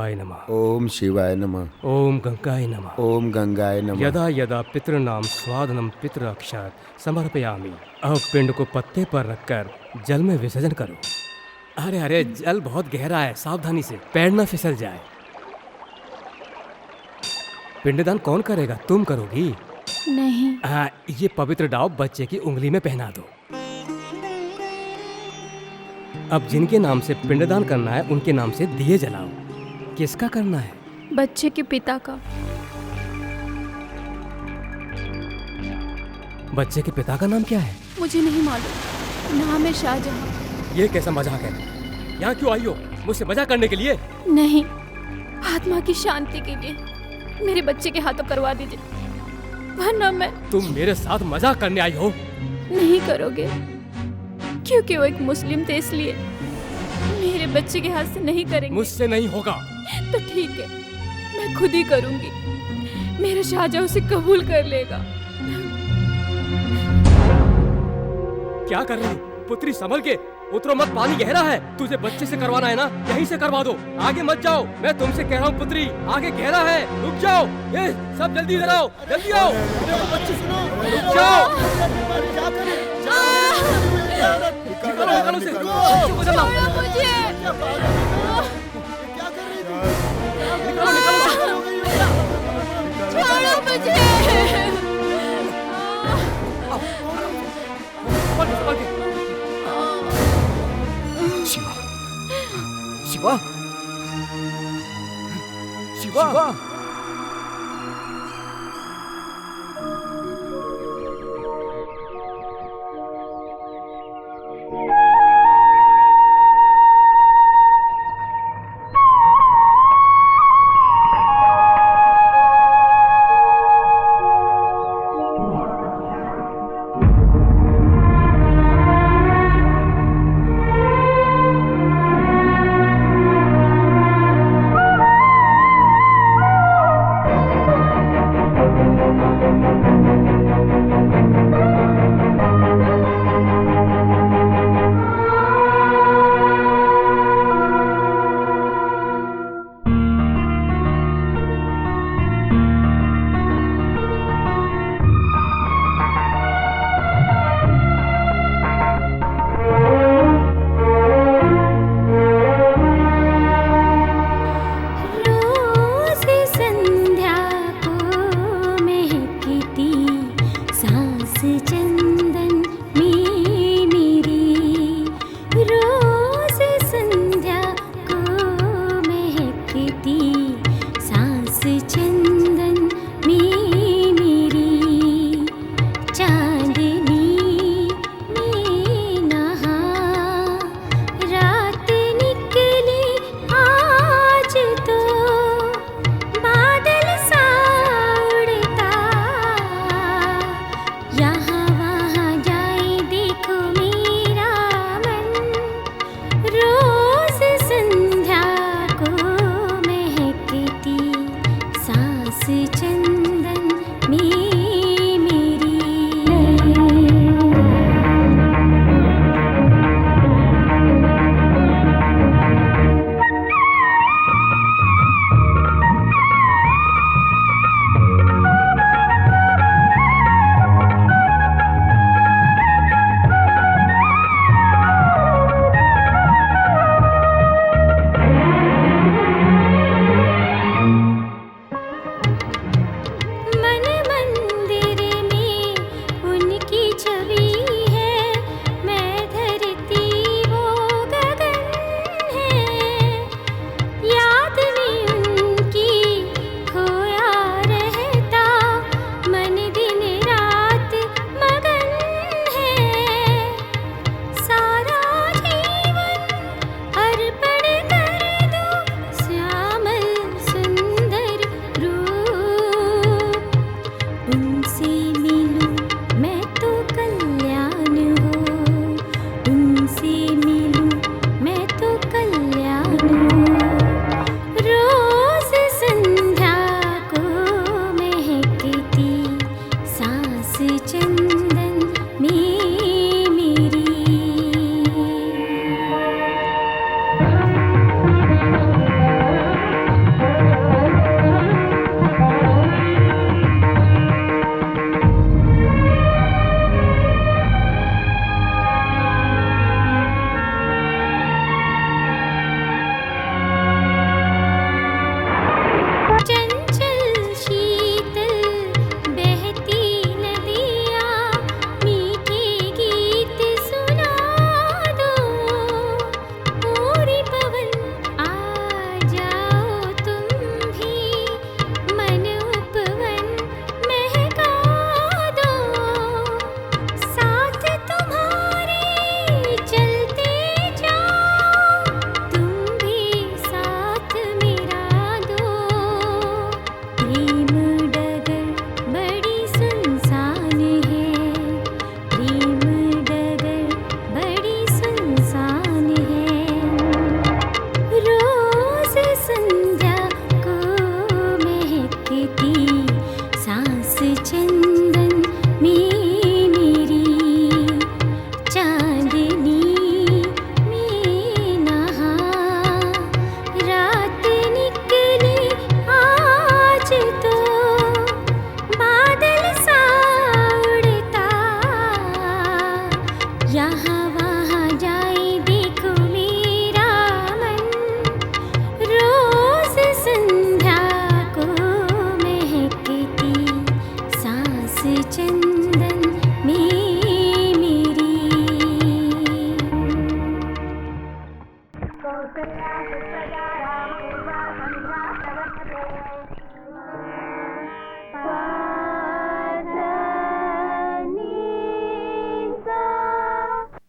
शिवाय नमः। ओम शिवाय नमः। ओम गंगाय नमः। ओम गंगाय नमः। यदा यदा पितृनाम स्वादनम पितृअक्षात समर्पयामि। अब पिंड को पत्ते पर रखकर जल में विसर्जन करो। अरे अरे, जल बहुत गहरा है, सावधानी से, पैर न फिसल जाए। पिंडदान कौन करेगा? तुम करोगी? नहीं। ये पवित्र डाव बच्चे की उंगली में पहना दो। अब जिनके नाम से पिंडदान करना है उनके नाम से दिए जलाओ। किसका करना है? बच्चे के पिता का। बच्चे के पिता का नाम क्या है? मुझे नहीं मालूम, नाम है शाहजहां। ये कैसा मजाक है? यहाँ क्यों आई हो? मुझसे मजाक करने के लिए? नहीं, आत्मा की शांति के लिए मेरे बच्चे के हाथों करवा दीजिए, वरना मैं। तुम मेरे साथ मजाक करने आई हो? नहीं करोगे? क्योंकि वो एक मुस्लिम थे, इसलिए मेरे बच्चे के हाथ से नहीं करेंगे। मुझसे नहीं होगा। तो ठीक है, मैं खुद ही करूंगी। मेरा शाहजहां उसे कबूल कर लेगा। क्या कर रही? पुत्री संभल के, उतरो मत, पानी गहरा है। तुझे बच्चे से करवाना है ना, यहीं से करवा दो, आगे मत जाओ। मैं तुमसे कह रहा हूँ पुत्री, आगे गहरा है, रुक जाओ। ये सब जल्दी इधर आओ, जल्दी आओ। बच्चे सुनो, रुक जाओ। निकालो उसे, बच्चे को जलाओ। छोड़ो मुझे। शिवा, शिवा, शिवा।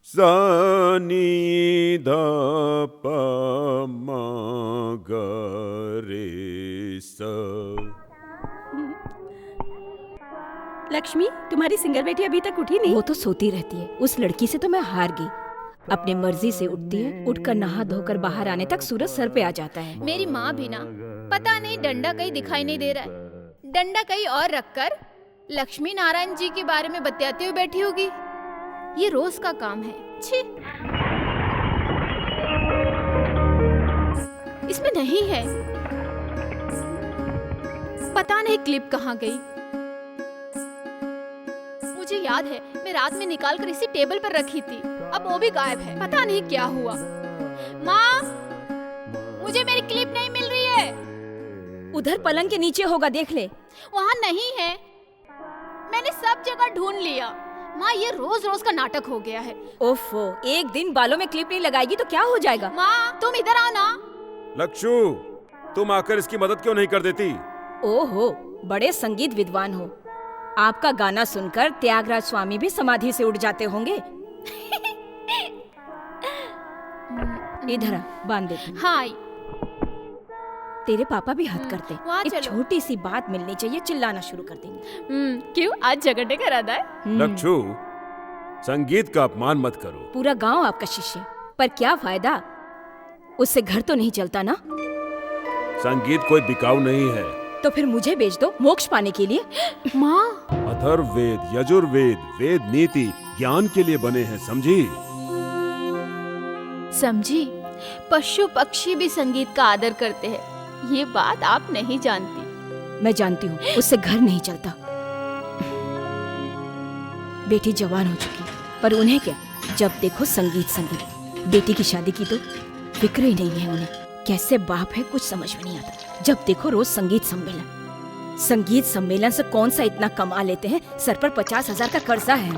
सा नी धा पा मा गा रे सा। लक्ष्मी, तुम्हारी सिंगर बेटी अभी तक उठी नहीं? वो तो सोती रहती है। उस लड़की से तो मैं हार गई। अपने मर्जी से उठती है, उठकर नहा धोकर बाहर आने तक सूरज सर पे आ जाता है। मेरी माँ भी ना, पता नहीं डंडा कहीं दिखाई नहीं दे रहा है, डंडा कहीं और रखकर लक्ष्मी नारायण जी के बारे में बतियाते हुए बैठी होगी। ये रोज का काम है। छी, इसमें नहीं है। पता नहीं क्लिप कहाँ गई। मुझे याद है मैं रात में निकाल कर इसी टेबल पर रखी थी, अब वो भी गायब है। पता नहीं क्या हुआ। माँ, मुझे मेरी क्लिप नहीं मिल रही है। उधर पलंग के नीचे होगा, देख ले। वहाँ नहीं है, मैंने सब जगह ढूंढ लिया। माँ, ये रोज रोज का नाटक हो गया है। ओफो, एक दिन बालों में क्लिप नहीं लगाएगी तो क्या हो जाएगा? माँ, तुम इधर आओ ना। लक्षु, तुम आकर इसकी मदद क्यों नहीं कर देती? ओहो, बड़े संगीत विद्वान हो। आपका गाना सुनकर त्यागराज स्वामी भी समाधि से उठ जाते होंगे। इधर आ, बांध देती हूँ। हाँ, तेरे पापा भी हद करते। वहाँ एक चलो। छोटी सी बात मिलनी चाहिए, चिल्लाना शुरू कर देंगे। क्यों, आज झगड़ने का इरादा है? लक्षु, संगीत का अपमान मत करो। पूरा गांव आपका शिष्य, पर क्या फायदा? उससे घर तो नहीं चलता ना। संगीत कोई बिकाऊ नहीं है। तो फिर मुझे बेच दो मोक्ष पाने के लिए। माँ, अथर्ववेद, यजुर्वेद, वेद नीति ज्ञान के लिए बने हैं, समझी? समझी? पशु पक्षी भी संगीत का आदर करते हैं, ये बात आप नहीं जानती। मैं जानती हूँ, उससे घर नहीं चलता। बेटी जवान हो चुकी, पर उन्हें क्या, जब देखो संगीत संगीत। बेटी की शादी की तो फिक्र ही नहीं है उन्हें। कैसे बाप है कुछ समझ में नहीं आता। जब देखो रोज संगीत सम्मेलन। संगीत सम्मेलन से कौन सा इतना कमा लेते हैं? सर पर 50,000 का कर्जा है।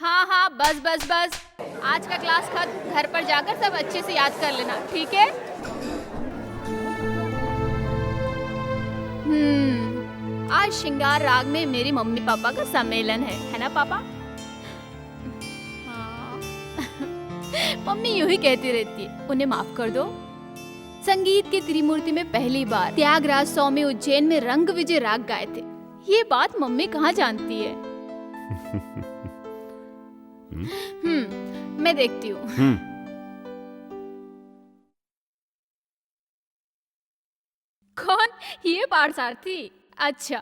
हाँ हाँ, बस बस बस, आज का क्लास खत्म। घर पर जाकर सब अच्छे से याद कर लेना, ठीक है? आज श्रृंगार राग में मेरी मम्मी पापा का सम्मेलन है ना पापा? हाँ। मम्मी यूं ही कहती रहती है, उन्हें माफ कर दो। संगीत की त्रिमूर्ति में पहली बार त्यागराज स्वामी उज्जैन में रंग विजय राग गाए थे। ये बात मम्मी कहाँ जानती है? मैं देखती हूँ। कौन? ये पार्थसारथी? अच्छा,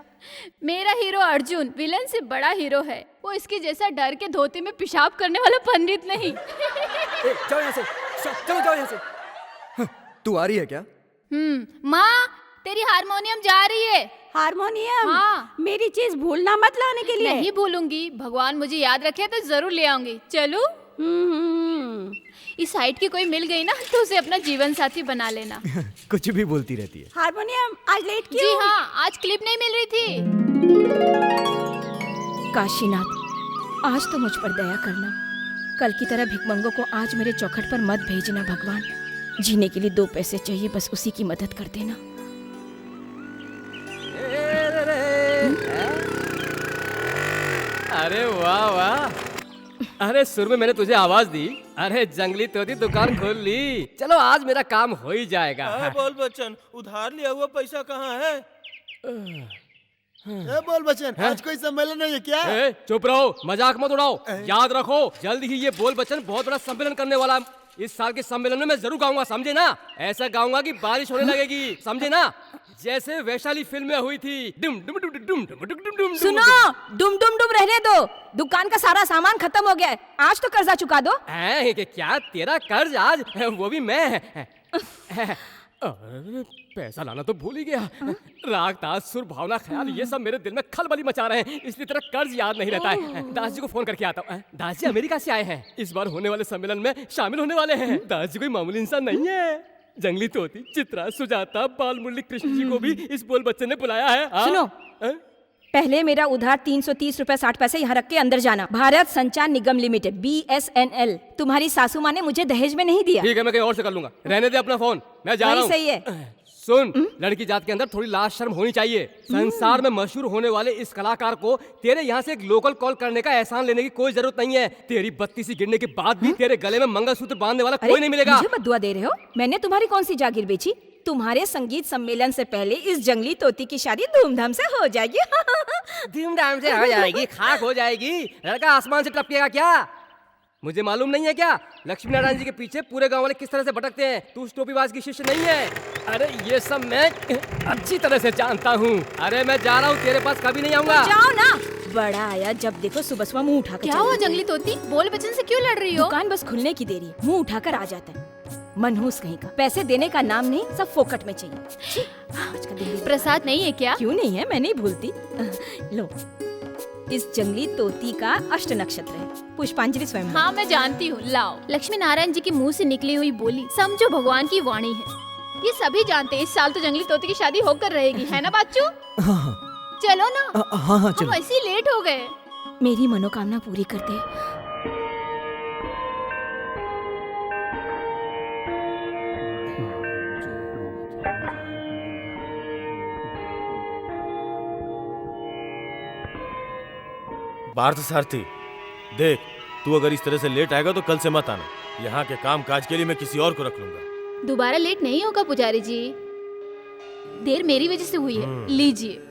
मेरा हीरो अर्जुन विलन से बड़ा हीरो है। वो इसके जैसा डर के धोती में पेशाब करने वाला पंडित नहीं। जाओ यहाँ से, चलो जाओ यहाँ से। तू आ रही है क्या? माँ, तेरी हारमोनियम जा रही है। हारमोनियम? हाँ। मेरी चीज भूलना मत लाने के लिए। नहीं भूलूंगी, भगवान मुझे याद रखे तो जरूर ले आऊंगी। चलूं? इस साइड की कोई मिल गई ना तो उसे अपना जीवन साथी बना लेना। कुछ भी बोलती रहती है। हारमोनियम, आज लेट क्यों? जी हाँ, आज क्लिप नहीं मिल रही थी। काशीनाथ, आज तो मुझ पर दया करना। कल की तरह भिखमंगों को आज मेरे चौखट पर मत भेजना भगवान। जीने के लिए 2 पैसे चाहिए, बस उसी की मदद कर देना। अरे वाह वाह, अरे सुर में मैंने तुझे आवाज दी। अरे जंगली तोती दुकान खोल ली। चलो आज मेरा काम हो ही जाएगा। बोल बच्चन, उधार लिया हुआ पैसा कहाँ है? बोल बच्चन, आज कोई सम्मेलन नहीं है क्या? चुप रहो, मजाक मत उड़ाओ। याद रखो, जल्द ही ये बोल बच्चन बहुत बड़ा सम्मेलन करने वाला है। इस साल के सम्मेलन में मैं जरूर गाऊंगा, समझे ना? ऐसा गाऊंगा कि बारिश होने लगेगी, समझे ना? जैसे वैशाली फिल्म में हुई थी। डुम डुम डुम डुम डुम डुम डुम डुम। सुनो, डुम डुम डुम रहने दो। दुकान का सारा सामान खत्म हो गया है। आज तो कर्जा चुका दो। क्या तेरा कर्ज आज? वो भी मैं। पैसा लाना तो भूल ही गया। राग ताज सुर भावना ख्याल ये सब मेरे दिल में खलबली मचा रहे हैं, इसलिए तेरा कर्ज याद नहीं रहता है। दास जी को फोन करके आता हूँ। दास जी अमेरिका से आए हैं, इस बार होने वाले सम्मेलन में शामिल होने वाले हैं। दास जी कोई मामूली इंसान नहीं है। जंगली तोती, चित्रा, सुजाता, बाल मुरली कृष्ण जी को भी इस बोल बच्चन ने बुलाया है। सुनो, पहले मेरा उधार 330 रुपए 60 पैसे यहाँ रख के अंदर जाना। भारत संचार निगम लिमिटेड BSNL। तुम्हारी सासू माँ ने मुझे दहेज में नहीं दिया। ठीक है, मैं कहीं और से कर लूंगा। रहने दे अपना फोन, मैं जा रहा हूँ। सही है। सुन, लड़की जात के अंदर थोड़ी लाज शर्म होनी चाहिए। संसार में मशहूर होने वाले इस कलाकार को तेरे यहाँ से एक लोकल कॉल करने का एहसान लेने की कोई जरूरत नहीं है। तेरी बत्ती सी गिरने के बाद भी तेरे गले में मंगलसूत्र बांधने वाला कोई नहीं मिलेगा। मुझे मत दुआ दे रहे हो? मैंने तुम्हारी कौन सी जागीर बेची? तुम्हारे संगीत सम्मेलन से पहले इस जंगली तोती की शादी धूमधाम से हो जाएगी। धूमधाम से हो जाएगी, खाक हो जाएगी। लड़का आसमान से टपकेगा क्या? मुझे मालूम नहीं है क्या लक्ष्मी नारायण जी के पीछे पूरे गांव वाले किस तरह से भटकते हैं? तू उस टोपीबाज की शिष्य नहीं है। अरे ये सब मैं अच्छी तरह से जानता हूँ। अरे मैं जा रहा हूँ, तेरे पास कभी नहीं आऊंगा। जाओ ना। बड़ा आया जब देखो सुबह सुबह मुंह उठाकर। क्या हुआ जंगली तोती, बोल बचन से क्यों लड़ रही हो? दुकान बस खुलने की देरी है, मुंह उठाकर आ जाता है। मनहूस कहीं का, पैसे देने का नाम नहीं, सब फोकट में चाहिए। आज का दिन प्रसाद नहीं है क्या? क्यों नहीं है, मैं नहीं भूलती। लो, इस जंगली तोती का अष्ट नक्षत्र है, पुष्पांजलि स्वयं। हाँ मैं जानती हूँ, लाओ। लक्ष्मी नारायण जी के मुंह से निकली हुई बोली समझो भगवान की वाणी है। ये सभी जानते हैं इस साल तो जंगली तोती की शादी होकर रहेगी, है ना बाचू? हाँ चलो ना। हाँ हम चलो। ऐसे ही लेट हो गए। मेरी मनोकामना पूरी करते हैं। पार्थ सारथी, देख तू अगर इस तरह से लेट आएगा तो कल से मत आना। यहाँ के काम काज के लिए मैं किसी और को रख लूंगा। दोबारा लेट नहीं होगा पुजारी जी, देर मेरी वजह से हुई है, लीजिए।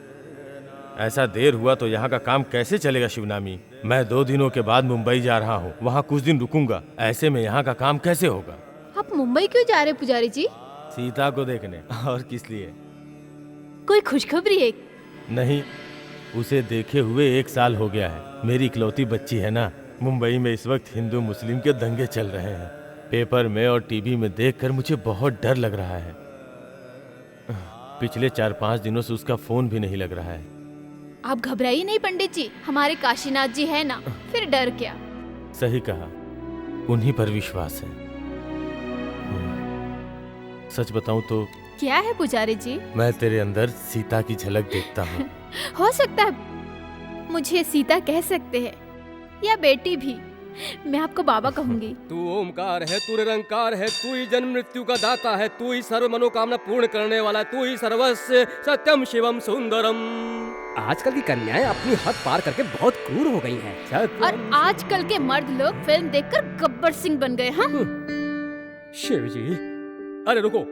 ऐसा देर हुआ तो यहाँ का काम कैसे चलेगा शिवनामी? मैं 2 दिनों के बाद मुंबई जा रहा हूँ, वहाँ कुछ दिन रुकूंगा। ऐसे में यहाँ का काम कैसे होगा? आप मुंबई क्यों जा रहे पुजारी जी? सीता को देखने। और किस लिए? कोई खुशखबरी है? नहीं, उसे देखे हुए 1 साल हो गया है। मेरी इकलौती बच्ची है ना। मुंबई में इस वक्त हिंदू मुस्लिम के दंगे चल रहे हैं। पेपर में और टीवी में देखकर मुझे बहुत डर लग रहा है। पिछले 4-5 दिनों से उसका फोन भी नहीं लग रहा है। आप घबराइए नहीं पंडित जी, हमारे काशीनाथ जी है ना, फिर डर क्या। सही कहा, उन्हीं पर विश्वास है। सच बताऊं तो क्या है पुजारी जी? मैं तेरे अंदर सीता की झलक देखता हूँ। हो सकता है मुझे सीता कह सकते हैं या बेटी भी, मैं आपको बाबा कहूंगी। तू ओमकार है, तू निरंकार है, तू ही जन्म मृत्यु का दाता है, तू ही सर्व मनोकामना पूर्ण करने वाला, तू ही सर्वस्व सत्यम शिवम सुंदरम। आजकल की कन्याएं अपनी हद पार करके बहुत क्रूर हो गई हैं। और आजकल के मर्द लोग फिल्म देखकर गब्बर सिंह बन गए। हाँ शिव जी, अरे रुको,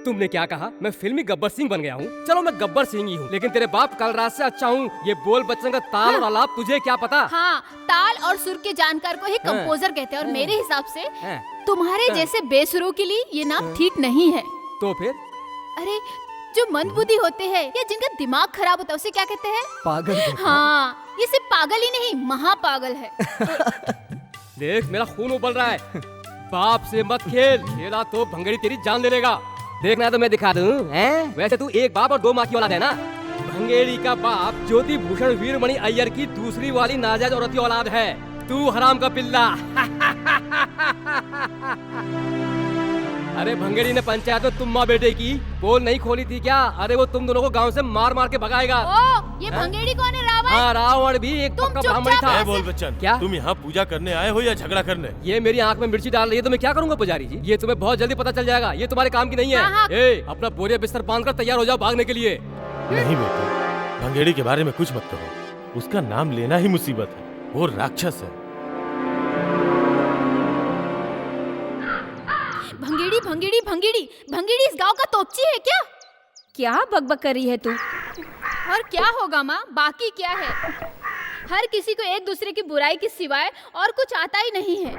तुमने क्या कहा? मैं फिल्मी गब्बर सिंह बन गया हूँ? चलो मैं गब्बर सिंह ही हूँ, लेकिन तेरे बाप कल रात से अच्छा हूँ। ये बोल बच्चन का ताल और आलाप तुझे क्या पता? हाँ, ताल और सुर के जानकार को ही कंपोजर कहते हैं, और मेरे हिसाब से तुम्हारे जैसे बेसुरों के लिए ये नाम ठीक नहीं है। तो फिर? अरे जो मंदबुद्धि होते हैं या जिनका दिमाग खराब होता है उसे क्या कहते हैं? पागल। हाँ, ये सिर्फ पागल ही नहीं, महापागल है। देख मेरा खून उबल रहा है। बाप से मत खेल, खेला तो भंगड़ी तेरी जान ले लेगा। देखना है तो मैं दिखा दूं, हैं? वैसे तू एक बाप और 2 माँ की औलाद है ना। भंगेड़ी का बाप ज्योति भूषण वीरमणि अय्यर की दूसरी वाली नाजायज औरत की औलाद है। तू हराम का पिल्ला। अरे भंगेड़ी ने पंचायत में तुम माँ बेटे की पोल नहीं खोली थी क्या? अरे वो तुम दोनों को गांव से मार मार के भगाएगा। ओ, ये भंगेड़ी कौन है? रावण? हाँ, रावण भी एक तुम पक्का चुपचाप ब्राह्मण था। ऐसे- बोल बच्चन, क्या? तुम यहाँ पूजा करने आए हो या झगड़ा करने? ये मेरी आंख में मिर्ची डाल रही है तो मैं क्या करूंगा पुजारी जी? ये तुम्हें बहुत जल्दी पता चल जाएगा, ये तुम्हारे काम की नहीं है। हाँ। ए, अपना बोरिया बिस्तर बांधकर तैयार हो जाओ भागने के लिए। नहीं बेटे, भंगेड़ी के बारे में कुछ मत कहो। उसका नाम लेना ही मुसीबत है। वो राक्षस है। भंगेड़ी भंगेड़ी भंगेड़ी भंगेड़ी इस गांव का तोपची है क्या? क्या बकबक कर रही है तू? और क्या होगा माँ, बाकी क्या है? हर किसी को एक दूसरे की बुराई के सिवाय और कुछ आता ही नहीं है।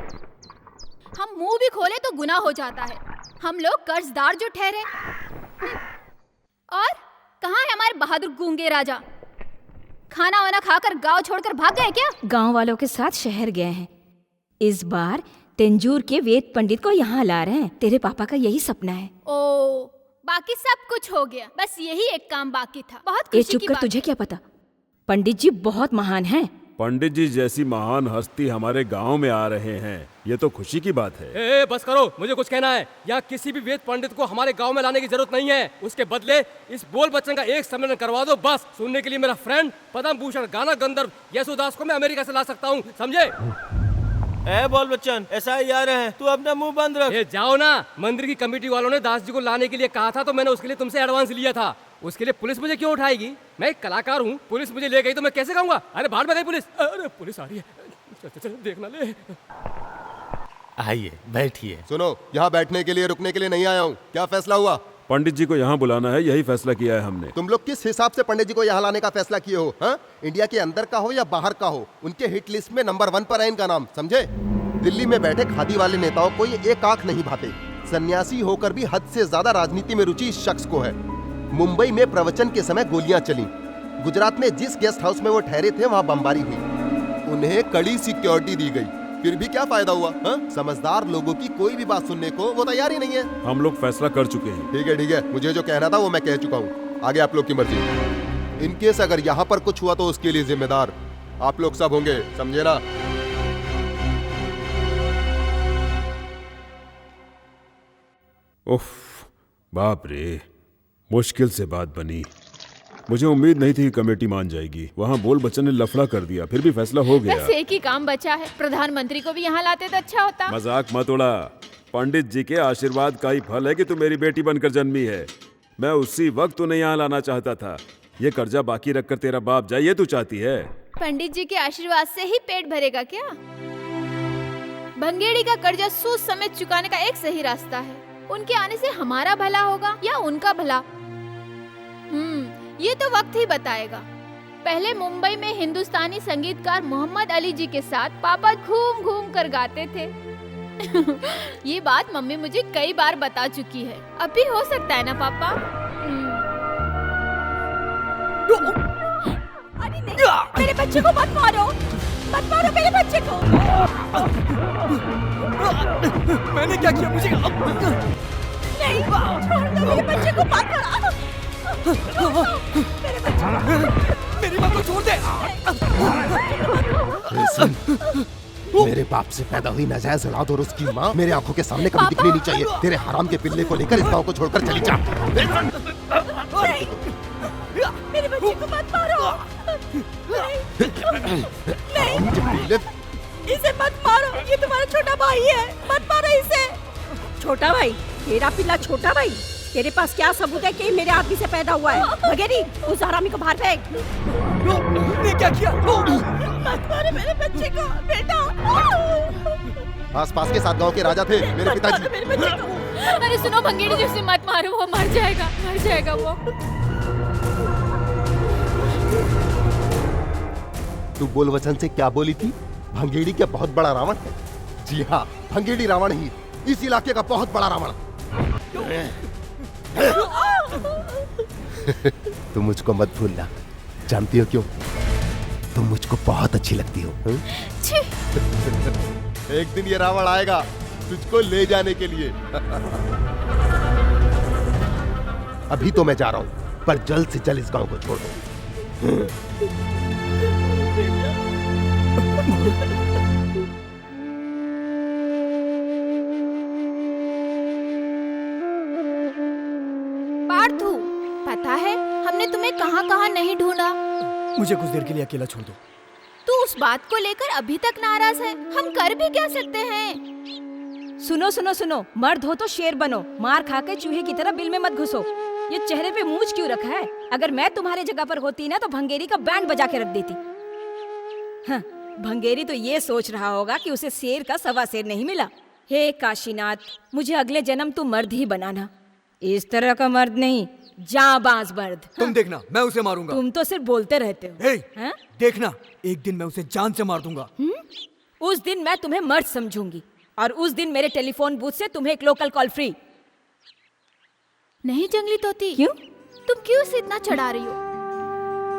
हम मुंह भी खोले तो गुनाह हो जाता है। हम लोग कर्जदार जो ठहरे। और कहाँ है हमारे बहादुर गूंगे राजा? खाना वाना खाकर गांव छोड़कर भाग गए क्या? गांव वालों के साथ शहर गए हैं। इस बार तेंजूर के वेद पंडित को यहाँ ला रहे हैं। तेरे पापा का यही सपना है। ओ, बाकी सब कुछ हो गया, बस यही एक काम बाकी था। बहुत ए खुशी चुप की कर, बात तुझे है। क्या पता? पंडित जी बहुत महान हैं। पंडित जी जैसी महान हस्ती हमारे गांव में आ रहे हैं, ये तो खुशी की बात है। ए, बस करो, मुझे कुछ कहना है। यहाँ किसी भी वेद पंडित को हमारे गांव में लाने की जरूरत नहीं है। उसके बदले इस बोल बच्चन का एक सम्मेलन करवा दो बस। सुनने के लिए मेरा फ्रेंड पद्म भूषण गाना गंधर्व यशोदास को मैं अमेरिका से ला सकता हूँ, समझे? ए बोल बच्चन, SI आ रहे हैं, तू अपना मुंह बंद रख। ये जाओ ना, मंदिर की कमेटी वालों ने दास जी को लाने के लिए कहा था, तो मैंने उसके लिए तुमसे एडवांस लिया था। उसके लिए पुलिस मुझे क्यों उठाएगी? मैं एक कलाकार हूँ, पुलिस मुझे ले गई तो मैं कैसे कहूँगा अरे बाहर में गई पुलिस, अरे पुलिस आ रही है, चल चल देखना ले। आइए बैठिए। सुनो, यहाँ बैठने के लिए रुकने के लिए नहीं आया हूँ। क्या फैसला हुआ? पंडित जी को यहाँ बुलाना है, यही फैसला किया है हमने। तुम लोग किस हिसाब से पंडित जी को यहाँ लाने का फैसला किए हो? हाँ? इंडिया के अंदर का हो या बाहर का हो, उनके हिट लिस्ट में नंबर 1 पर है इनका नाम, समझे? दिल्ली में बैठे खादी वाले नेताओं को ये एक आंख नहीं भाते। सन्यासी होकर भी हद से ज्यादा राजनीति में रुचि इस शख्स को है। मुंबई में प्रवचन के समय गोलियां चली। गुजरात में जिस गेस्ट हाउस में वो ठहरे थे वहाँ बमबारी हुई। उन्हें कड़ी सिक्योरिटी दी गई, फिर भी क्या फायदा हुआ? हाँ? समझदार लोगों की कोई भी बात सुनने को वो तैयार ही नहीं है। हम लोग फैसला कर चुके हैं। ठीक है, मुझे जो कहना था वो मैं कह चुका हूँ। आगे आप लोग की मर्जी। इन केस अगर यहाँ पर कुछ हुआ तो उसके लिए जिम्मेदार आप लोग सब होंगे, समझे ना? उफ, बाप रे, मुश्किल से बात बनी। मुझे उम्मीद नहीं थी कि कमेटी मान जाएगी। वहाँ बोल बच्चन ने लफड़ा कर दिया, फिर भी फैसला हो गया। बस एक ही काम बचा है, प्रधानमंत्री को भी यहाँ लाते तो अच्छा होता। मजाक मत उड़ा। पंडित जी के आशीर्वाद का ही फल है कि तू मेरी बेटी बनकर जन्मी है। मैं उसी वक्त उन्हें यहाँ लाना चाहता था। ये कर्जा बाकी रखकर तेरा बाप जाए, ये तू चाहती है? पंडित जी के आशीर्वाद से ही पेट भरेगा क्या? भंगेड़ी का कर्जा सूद समेत चुकाने का एक सही रास्ता है। उनके आने से हमारा भला होगा या उनका भला, ये तो वक्त ही बताएगा। पहले मुंबई में हिंदुस्तानी संगीतकार मोहम्मद अली जी के साथ पापा घूम घूम कर गाते थे। ये बात मम्मी मुझे कई बार बता चुकी है। अभी हो सकता है ना पापा? अरे नहीं, मेरे बच्चे को मत मारो, मत मारो मेरे बच्चे को। मैंने क्या किया? मुझे नहीं, छोड़ दो मेरे बच्चे को, मत मारो। मेरी माँ को छोड़ दे। मेरे बाप से पैदा हुई नाजायज औलाद और उसकी माँ मेरे आंखों के सामने कभी दिखनी नहीं चाहिए। तेरे हराम के पिल्ले को लेकर इस गांव को छोड़कर चली जा। नहीं, मेरे बच्चे को मत मारो। नहीं, इसे मत मारो, ये तुम्हारा छोटा भाई है, मत मारो इसे। छोटा भाई? तेरा पिल्ला छोटा भाई? तेरे पास क्या सबूत है कि मेरे आदमी से पैदा हुआ है? भगेरी, उस हरामी को बाहर फेंक। ने क्या किया? मत मारो मेरे बच्चे को, बेटा। आसपास के 7 गांव के राजा थे मेरे पिताजी। मेरे बच्चे को। अरे सुनो भंगेड़ी जी, उसे मत मारो, वो मर जाएगा वो। तू बोल वचन से क्या बोली थी? भंगेड़ी क्या बहुत बड़ा रावण है? जी हाँ, भंगेड़ी रावण ही, इस इलाके का बहुत बड़ा रावण। तुम मुझको मत भूलना। जानती हो क्यों? तुम मुझको बहुत अच्छी लगती हो। एक दिन ये रावण आएगा तुझको ले जाने के लिए। अभी तो मैं जा रहा हूं, पर जल्द से जल्द इस गांव को छोड़ दो। पार्थू, पता है हमने तुम्हें कहाँ नहीं ढूंढा। मुझे कुछ देर के लिए अकेला छोड़ दो। तू उस बात को लेकर अभी तक नाराज है, हम कर भी क्या सकते हैं? सुनो सुनो सुनो, मर्द हो तो शेर बनो, मार खा के चूहे की तरह बिल में मत घुसो। ये चेहरे पे मूंछ क्यों रखा है? अगर मैं तुम्हारे जगह पर होती ना तो भंगेरी का बैंड बजा के रख देती। हाँ, भंगेरी तो ये सोच रहा होगा कि उसे शेर का सवा शेर नहीं मिला। हे काशीनाथ, मुझे अगले जन्म तू मर्द ही बनाना, इस तरह का मर्द नहीं, जाबाज मर्द। तुम देखना, मैं उसे मारूंगा। तुम तो सिर्फ बोलते रहते हो। हे, देखना, एक दिन मैं उसे जान से मार दूंगा। उस दिन मैं तुम्हें मर्द समझूंगी और उस दिन मेरे टेलीफोन बूथ से तुम्हें एक लोकल कॉल फ्री। नहीं जंगली तोती, क्यों? तुम क्यों उसे इतना चढ़ा रही हो?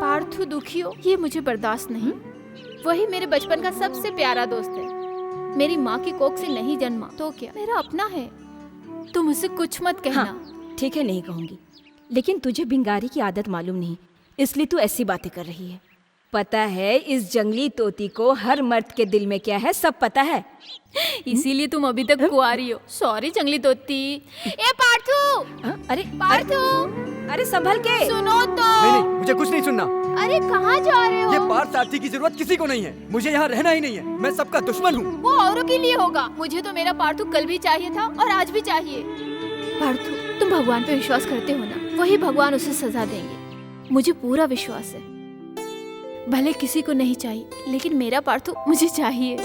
पार्थू दुखी हो, ये मुझे बर्दाश्त नहीं। वही मेरे बचपन का सबसे प्यारा दोस्त है। मेरी माँ की कोख से नहीं जन्मा तो क्या, मेरा अपना है। तुम उसे कुछ मत कहना। हाँ, ठीक है, नहीं कहूंगी, लेकिन तुझे भिंगारी की आदत मालूम नहीं, इसलिए तू ऐसी बातें कर रही है। पता है इस जंगली तोती को हर मर्द के दिल में क्या है, सब पता है। इसीलिए तुम अभी तक कुंवारी हो। सॉरी जंगली तोती। ए पार्थू, अरे पार्थू, अरे संभल के। सुनो तो। नहीं नहीं, मुझे कुछ नहीं सुनना। अरे कहाँ जा रहे हो? ये पार्थ सारथी की जरूरत किसी को नहीं है। मुझे यहाँ रहना ही नहीं है। मैं सबका दुश्मन हूँ। वो औरों के लिए होगा। मुझे तो मेरा पार्थू कल भी चाहिए था और आज भी चाहिए। पार्थू, तुम भगवान पे विश्वास करते हो ना? वही भगवान उसे सजा देंगे, मुझे पूरा विश्वास है। भले किसी को नहीं चाहिए, लेकिन मेरा पार्थू मुझे चाहिए,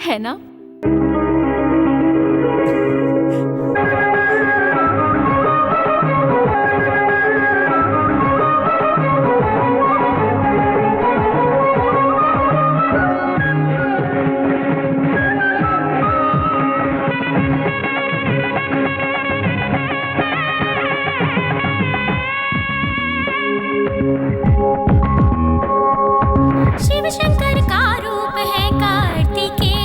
है ना? शिव शंकर का रूप है कार्तिकेय।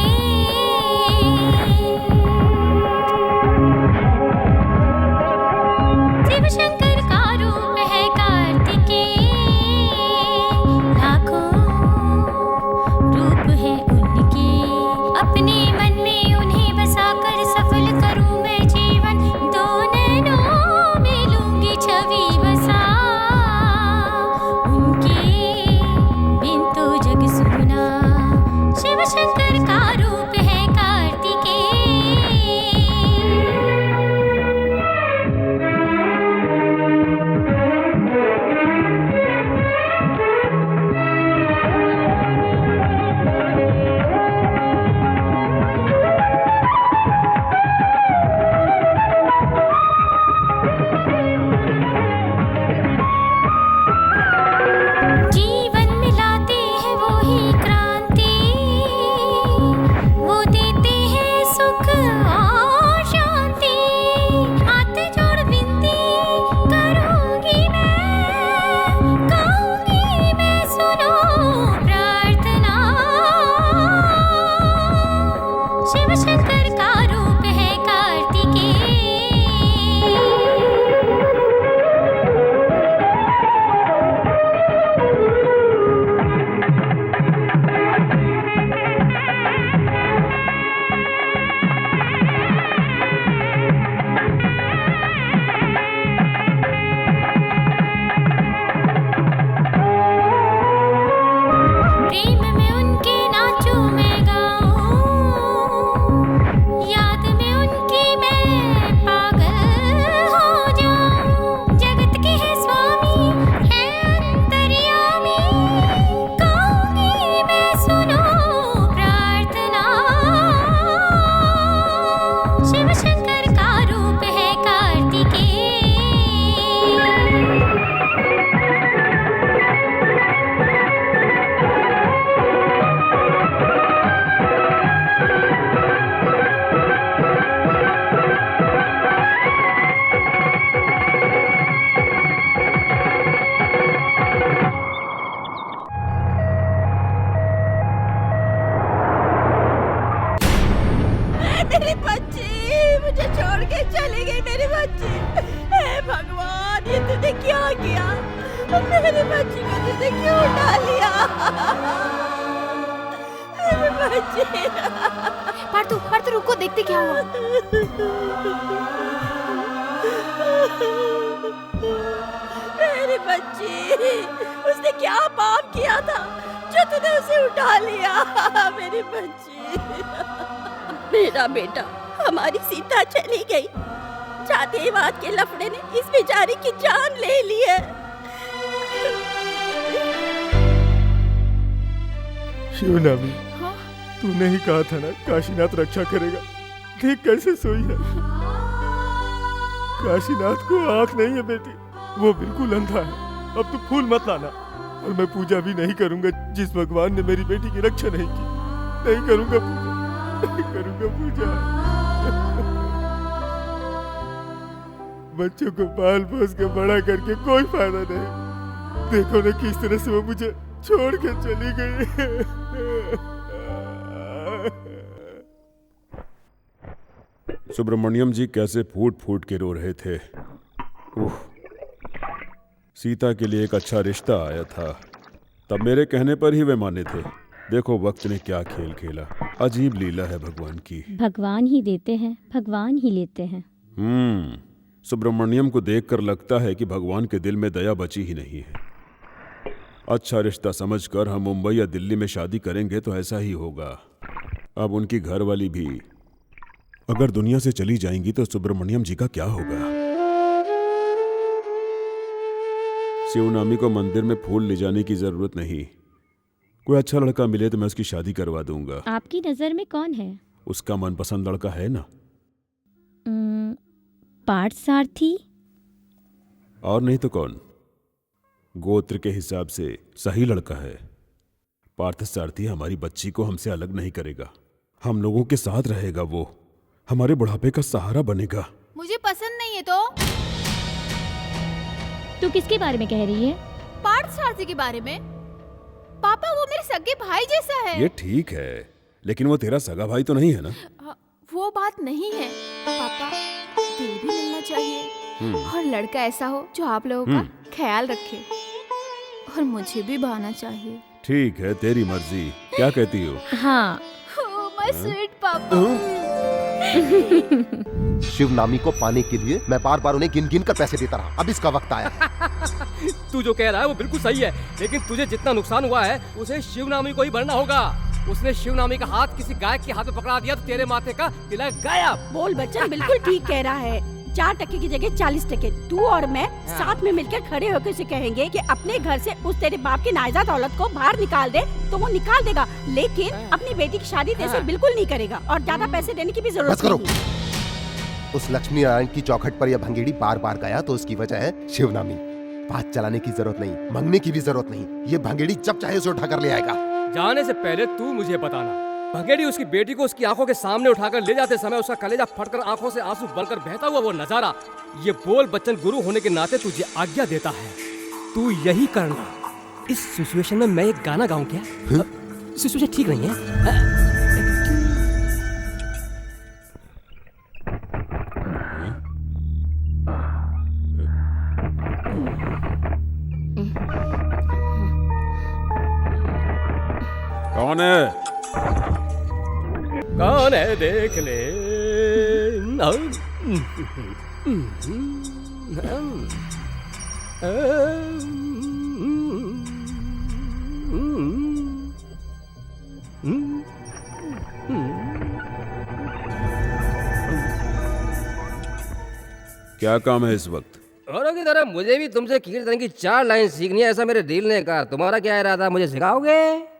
शिव शंकर का रूप है कार्तिकेय। लाखों रूप है उनके, अपने मन में उन्हें बसाकर सफल करूं मैं जीवन। दो नैनों में लूंगी छवि बसा उनके, बिन तो जग सुना। शिव शंकर का रूप है कार्तिकेय। जीवन में लाते हैं वो ही क्रांति, वो देते हैं सुख और शांति। हाथ जोड़ विनती करूंगी मैं, गाऊंगी मैं सुनो प्रार्थना। शिव शंकर का रूप है कार्तिकेय। प्रेम में उनके नाचूं मैं गाऊं, याद में उनकी मैं पागल हो जाऊं। जगत के है स्वामी है अंतर्यामी, गाऊंगी मैं सुनो प्रार्थना। शिव शंकर का रूप है कार्तिकेय। मेरी बच्ची मुझे छोड़ के चली गई। मेरी बच्ची, हे भगवान, ये तूने क्या किया? मेरी बच्ची को तूने क्यों उठा लिया? मेरी बच्ची। पार्थू, पार्थू रुको, देखते क्या हुआ। मेरी बच्ची, उसने क्या पाप किया था जो तूने उसे उठा लिया? मेरी बच्ची, मेरा बेटा, हमारी सीता चली गई। जातिवाद के लफड़े ने इस बेचारी की जान ले ली है। शिवनामी, तूने ही कहा था ना काशीनाथ रक्षा करेगा। देख कैसे सोई है। काशीनाथ को आंख नहीं है बेटी, वो बिल्कुल अंधा है। अब तू फूल मत लाना, और मैं पूजा भी नहीं करूंगा जिस भगवान ने मेरी बेटी की रक्षा नहीं की। नहीं करूंगा पूजा, नहीं करूंगा पूजा। बच्चों को पाल पोस के बड़ा करके कोई फायदा नहीं। देखो ना किस तरह से वो मुझे छोड़ के चली गई। सुब्रमण्यम जी कैसे फूट फूट के रो रहे थे। उफ, सीता के लिए एक अच्छा रिश्ता आया था, तब मेरे कहने पर ही वे माने थे। देखो वक्त ने क्या खेल खेला। अजीब लीला है भगवान की। भगवान ही देते हैं, भगवान ही लेते हैं। सुब्रमण्यम को देखकर लगता है कि भगवान के दिल में दया बची ही नहीं है। अच्छा रिश्ता समझकर हम मुंबई या दिल्ली में शादी करेंगे तो ऐसा ही होगा। अब उनकी घरवाली भी अगर दुनिया से चली जाएंगी तो सुब्रमण्यम जी का क्या होगा? शिवनामी को मंदिर में फूल ले जाने की जरूरत नहीं। कोई अच्छा लड़का मिले तो मैं उसकी शादी करवा दूंगा। आपकी नजर में कौन है? उसका मनपसंद लड़का है ना। पार्थसारथी। और नहीं तो कौन? गोत्र के हिसाब से सही लड़का है। पार्थसारथी हमारी बच्ची को हमसे अलग नहीं करेगा, हम लोगों के साथ रहेगा, वो हमारे बुढ़ापे का सहारा बनेगा। मुझे पसंद नहीं है तो? तू किसके बारे में कह रही है? पार्थसारथी के बारे में। पापा वो मेरे सगे भाई जैसा है। ये ठीक है, लेकिन वो तेरा सगा भाई तो नहीं है ना? वो बात नहीं है पापा, दिल भी मिलना चाहिए और लड़का ऐसा हो जो आप लोगों का ख्याल रखे और मुझे भी भाना चाहिए। ठीक है, तेरी मर्जी। क्या कहती हो? हाँ। माय स्वीट पापा। शिवनामी को पाने के लिए मैं बार बार उन्हें गिन गिन कर पैसे देता रहा। अब इसका वक्त आया। तू जो कह रहा है वो बिल्कुल सही है, लेकिन तुझे जितना नुकसान हुआ है उसे शिवनामी को ही भरना होगा। उसने शिवनामी का हाथ किसी गायक के हाथ में पकड़ा दिया तो तेरे माथे का तिलक गायब। बोल बच्चन बिल्कुल ठीक कह रहा है। 4 टके की जगह 40 टके तू और मैं साथ में मिलकर खड़े होकर उसे कहेंगे कि अपने घर से उस तेरे बाप की नाजायज औलाद को बाहर निकाल दे, तो वो निकाल देगा, लेकिन अपनी बेटी की शादी तेरे से बिल्कुल नहीं करेगा और ज्यादा पैसे देने की भी जरूरत नहीं। उस लक्ष्मी नारायण की चौखट पर यह भंगेड़ी बार बार गया तो उसकी वजह है शिवनामी। बात चलाने की जरूरत नहीं, मांगने की भी जरूरत नहीं। ये भंगेड़ी जब चाहे उसे उठा कर ले आएगा। जाने से पहले तू मुझे बताना, भंगेड़ी उसकी बेटी को उसकी आंखों के सामने उठाकर ले जाते समय उसका कलेजा फटकर आंखों से आंसू बनकर बहता हुआ वो नजारा, ये बोल बच्चन गुरु होने के नाते तुझे आज्ञा देता है, तू यही करना। इस सिचुएशन में मैं एक गाना गाऊं क्या? सिचुएशन ठीक नहीं है। कौन है? कौन है देख ले। क्या काम है इस वक्त? औरों की तरह मुझे भी तुमसे कीर्तन की 4 लाइन सीखनी है, ऐसा मेरे दिल ने कहा। तुम्हारा क्या इरादा, मुझे सिखाओगे?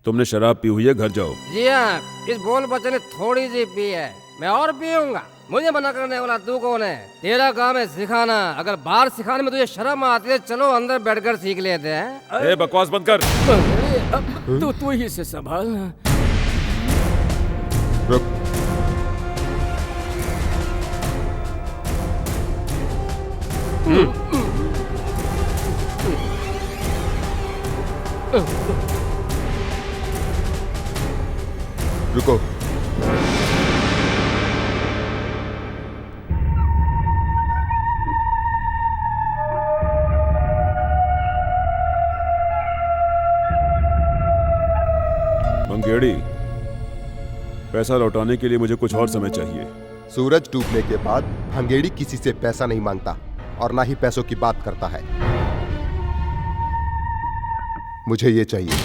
तुमने शराब पी हुई है, घर जाओ। जी हाँ, इस बोल बच्चन ने थोड़ी सी पी है, मैं और पीऊंगा। मुझे मना करने वाला तू कौन है? तेरा काम है सिखाना। अगर बाहर सिखाने में तुझे शर्म आती है, चलो अंदर बैठकर सीख लेते हैं। ए, बकवास बंद कर। तू ही से संभाल। रुक। रुको। मंगेड़ी, पैसा लौटाने के लिए मुझे कुछ और समय चाहिए। सूरज डूबने के बाद भंगेड़ी किसी से पैसा नहीं मांगता और ना ही पैसों की बात करता है। मुझे ये चाहिए।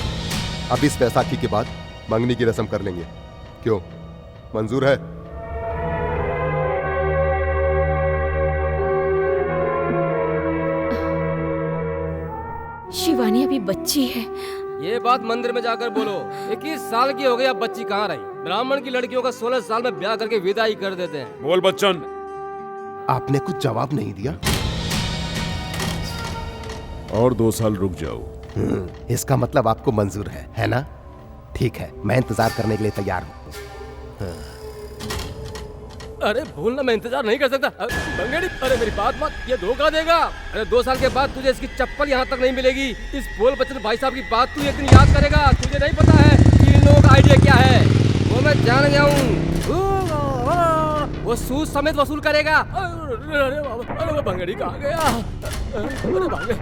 अब इस बैसाखी के बाद मंगनी की रस्म कर लेंगे। क्यों, मंजूर है? शिवानी अभी बच्ची है। ये बात मंदिर में जाकर बोलो। 21 साल की हो गई, अब बच्ची कहाँ रही? ब्राह्मण की लड़कियों का 16 साल में ब्याह करके विदाई कर देते हैं। बोल बच्चन। आपने कुछ जवाब नहीं दिया। और 2 साल रुक जाओ। इसका मतलब आपको मंजूर है ना? ठीक है, मैं इंतजार करने के लिए तैयार हूँ। अरे भूलना, मैं इंतजार नहीं कर सकता। भंगेड़ी, अरे मेरी बात मत, ये धोखा देगा। अरे 2 साल के बाद तुझे इसकी चप्पल यहाँ तक नहीं मिलेगी। इस बोल बच्चन भाई साहब की बात तू एक दिन याद करेगा। तुझे नहीं पता है कि इन लोगों का आइडिया क्या है। वो मैं जान गया हूँ, वो सूद समेत वसूल करेगा। अरे वो भंगेड़ी कहाँ गया? अरे भागे।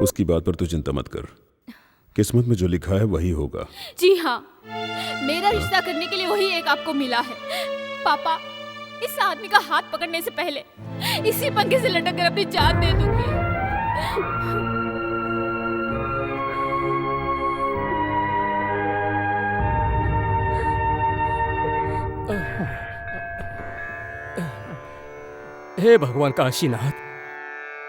उसकी बात पर तू चिंता मत कर, किस्मत में जो लिखा है वही होगा। जी हाँ, मेरा रिश्ता करने के लिए वही एक आपको मिला है। पापा, इस आदमी का हाथ पकड़ने से पहले इसी पंखे से लटक कर अपनी जान दे दूंगी। हे भगवान काशीनाथ,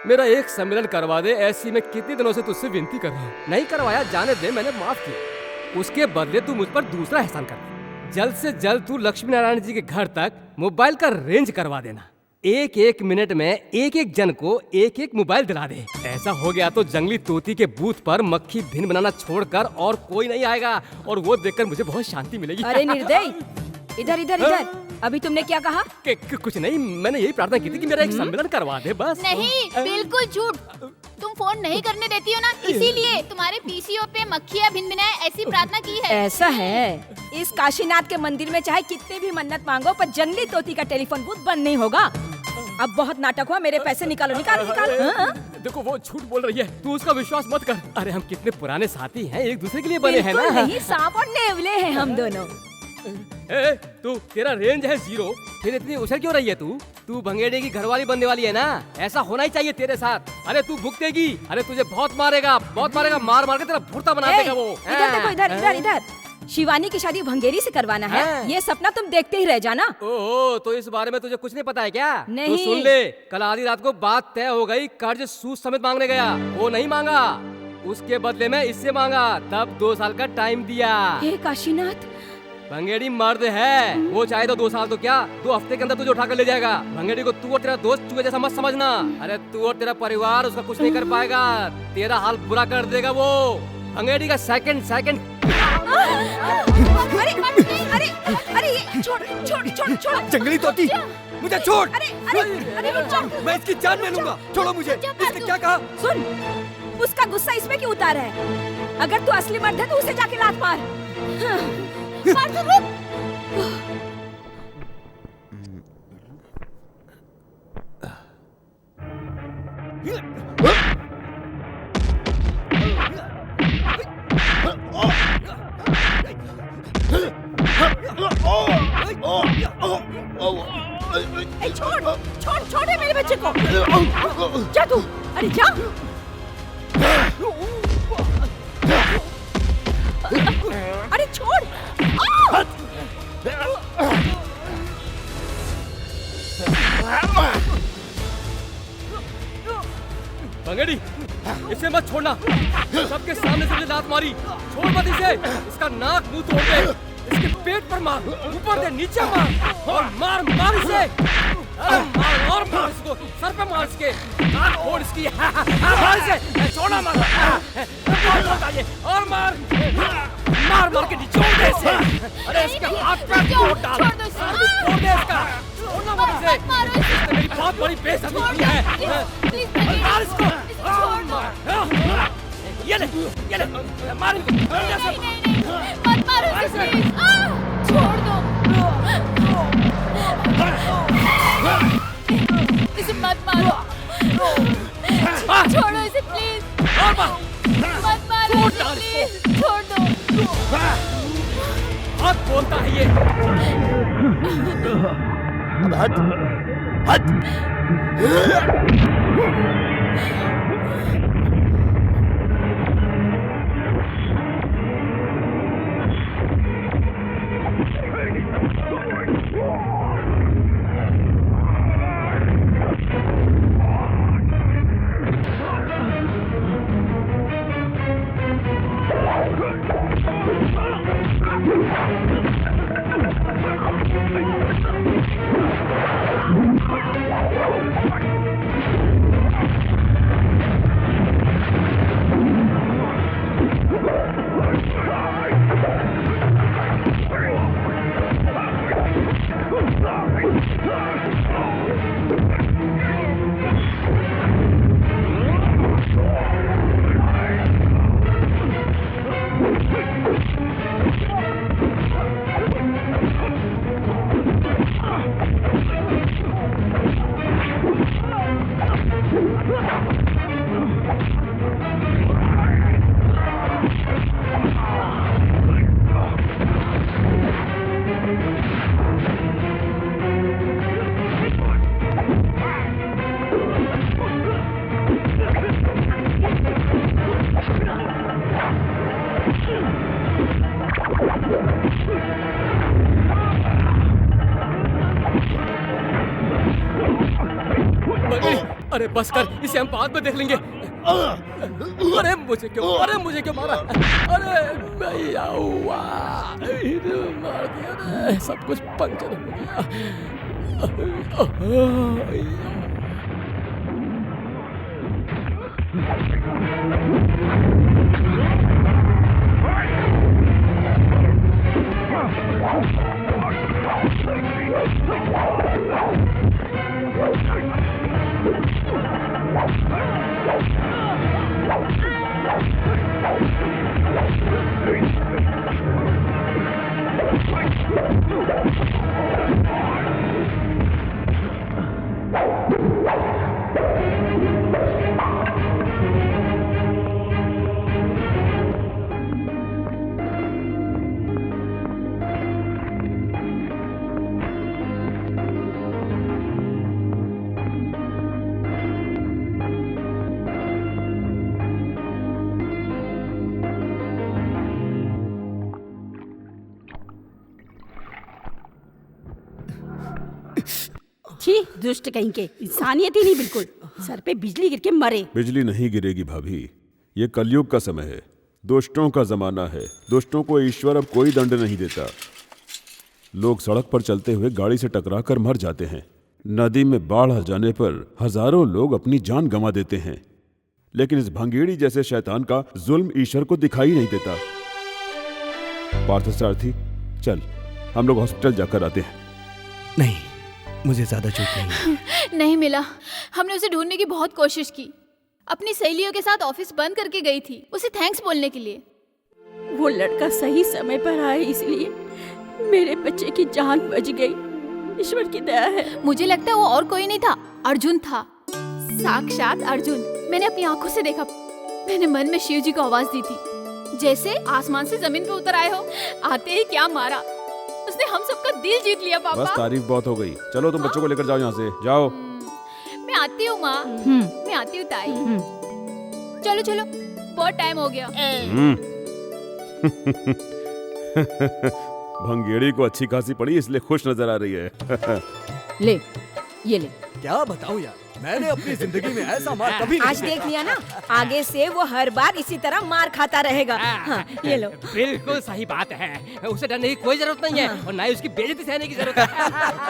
मेरा एक सम्मेलन करवा दे। ऐसी मैं कितने दिनों से तुझसे विनती कर रहा हूँ, नहीं करवाया, जाने दे, मैंने माफ किया। उसके बदले तू मुझ पर दूसरा एहसान कर दे। जल्द से जल्द तू लक्ष्मी नारायण जी के घर तक मोबाइल का रेंज करवा देना। एक एक मिनट में एक एक जन को एक एक मोबाइल दिला दे। ऐसा हो गया तो जंगली तोती के बूथ पर मक्खी भिन बनाना छोड़कर और कोई नहीं आएगा, और वो देखकर मुझे बहुत शांति मिलेगी। अरे निर्दयी, इधर इधर इधर, अभी तुमने क्या कहा? कुछ नहीं, मैंने यही प्रार्थना की थी कि मेरा एक सम्मेलन करवा दे बस। नहीं, बिल्कुल झूठ। तुम फोन नहीं करने देती हो ना, इसीलिए तुम्हारे पीसीओ पे मक्खियाँ भिनभिनाए ऐसी प्रार्थना की है। ऐसा है, इस काशीनाथ के मंदिर में चाहे कितनी भी मन्नत मांगो पर जंगली तोती का टेलीफोन बूथ बंद नहीं होगा। अब बहुत नाटक हुआ, मेरे पैसे निकालो निकालो निकालो। हाँ? देखो वो झूठ बोल रही है, तू उसका विश्वास मत कर। अरे हम कितने पुराने साथी हैं, एक दूसरे के लिए बने हैं ना। नहीं, सांप और नेवले हैं हम दोनों। तू, तेरा रेंज है 0, फिर इतनी उछल क्यों रही है तू भंगेड़े की घरवाली बनने वाली है ना। ऐसा होना ही चाहिए तेरे साथ। अरे तू भुगतेगी, अरे तुझे बहुत मारेगा, मार मार के तेरा भुर्ता बना देगा वो। इधर देखो, इधर इधर इधर। शिवानी की शादी भंगेरी से करवाना है, ये सपना तुम देखते ही रह जाना। ओहो, तो इस बारे में तुझे कुछ नहीं पता है क्या? नहीं। तू सुन ले, कल आधी रात को बात तय हो गई, कर्ज सूद समेत मांगने गया, वो नहीं मांगा, उसके बदले में इससे मांगा, तब 2 साल का टाइम दिया। हे काशीनाथ, भंगेड़ी मर्द है, वो चाहे तो 2 साल तो क्या 2 हफ्ते के अंदर तुझे उठा कर ले जाएगा। भंगेड़ी को तू और तेरा दोस्त चूहे जैसा मत समझना। अरे तू और तेरा परिवार उसका कुछ नहीं कर पाएगा, तेरा हाल बुरा कर देगा वो। भंगेड़ी का सेकंड अरे अरे छोड़ छोड़ छोड़ छोड़। जंगली तोती, मुझे छोड़। अरे अरे अरे रुक जाओ। मैं इसकी जान ले लूंगा, छोड़ो मुझे। इसने क्या कहा? सुन, उसका गुस्सा इसमें क्यों उतारा है? अगर तू असली मर्द है तो उसे जाके लात मार। मार तो रुक। छोड़ छोड़ छोड़ दे मेरे बच्चे को। जा तू, अरे जा। अरे छोड़। भंगेड़ी, इसे मत छोड़ना, सबके सामने से लात मारी, छोड़ मत इसे। इसका नाक मुंह तोड़ दे, इसके पेट पर मार, ऊपर दे, नीचे मार, और मार मार इसे। मार और मार इसको, सर पे मार इसके, नाक फोड़ इसकी। मार इसे, छोड़ना मत, और मार मार मार के निचोड़ दे इसे। अरे इसके हाथ पे तोड़ डाल, सर भी तोड़ दे इसका, छोड़ना मत इसे। इसने मेरी बहुत बड़ी बेइज्जती की है। मार इसको, ये ले मार इनको। नहीं, मत मारो इसे, छोड़ दो, इसे मत मारो, छोड़ो इसे प्लीज, मत मारो इसे प्लीज, छोड़ दो। बहुत बोलता है ये। अब हट हट। अरे बस कर, इसे हम बाद में देख लेंगे। अरे मुझे क्यों मारा? अरे भैया हुआ, मार दिया रे, सब कुछ पंक्चर हो गया। छी, दुष्ट कहीं के, इंसानियत ही नहीं बिल्कुल। सर पे बिजली गिर के मरे। बिजली नहीं गिरेगी भाभी, ये कलयुग का समय है, दुष्टों का जमाना है। दुष्टों को ईश्वर अब कोई दंड नहीं देता। लोग सड़क पर चलते हुए गाड़ी से टकराकर मर जाते हैं। नदी में बाढ़ आ जाने पर हजारों लोग अपनी जान गंवा देते हैं, लेकिन इस भंगेड़ी जैसे शैतान का जुल्म ईश्वर को दिखाई नहीं देता। पार्थसारथी, चल हम लोग हॉस्पिटल जाकर आते हैं। नहीं, मुझे ज्यादा चोट नहीं। नहीं मिला। हमने उसे ढूंढने की बहुत कोशिश की। अपनी सहेलियों के साथ ऑफिस बंद करके गई थी उसे थैंक्स बोलने के लिए। वो लड़का सही समय पर आया, इसलिए मेरे बच्चे की जान बच गई। ईश्वर की दया है। मुझे लगता है वो और कोई नहीं था, अर्जुन था, साक्षात अर्जुन। मैंने अपनी आंखों से देखा। मैंने मन में शिव जी को आवाज दी थी, जैसे आसमान से जमीन पे उतर आए हो। आते ही क्या मारा, उसने हम सबका दिल जीत लिया पापा। बस तारीफ बहुत हो गई, चलो तुम बच्चों को लेकर जाओ यहाँ से, जाओ। मैं आती हूँ माँ, मैं आती हूँ ताई। चलो चलो, बहुत टाइम हो गया। भंगेड़ी को अच्छी खासी पड़ी इसलिए खुश नजर आ रही है। ले, ये ले। क्या बताऊं यार, मैंने अपनी जिंदगी में ऐसा मार कभी नहीं आज देख लिया ना, आगे से वो हर बार इसी तरह मार खाता रहेगा। हाँ, ये लो। बिल्कुल सही बात है, उसे डरने की कोई जरूरत नहीं है और ना ही उसकी बेइज्जती सहने की जरूरत है।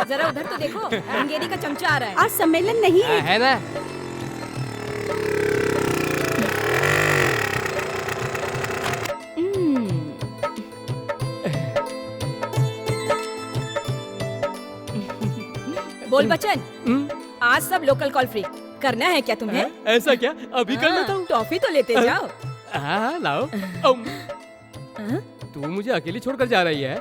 जरा उधर तो देखो, भंगेरी का चमचा आ रहा है। आज सम्मेलन नहीं है, है ना? बोल बच्चन, आज सब लोकल कॉल फ्री करना है क्या तुम्हें? ऐसा क्या? अभी कर लेता हूँ। टॉफी तो लेते जाओ। हाँ लाओ। तू मुझे अकेली छोड़कर जा रही है?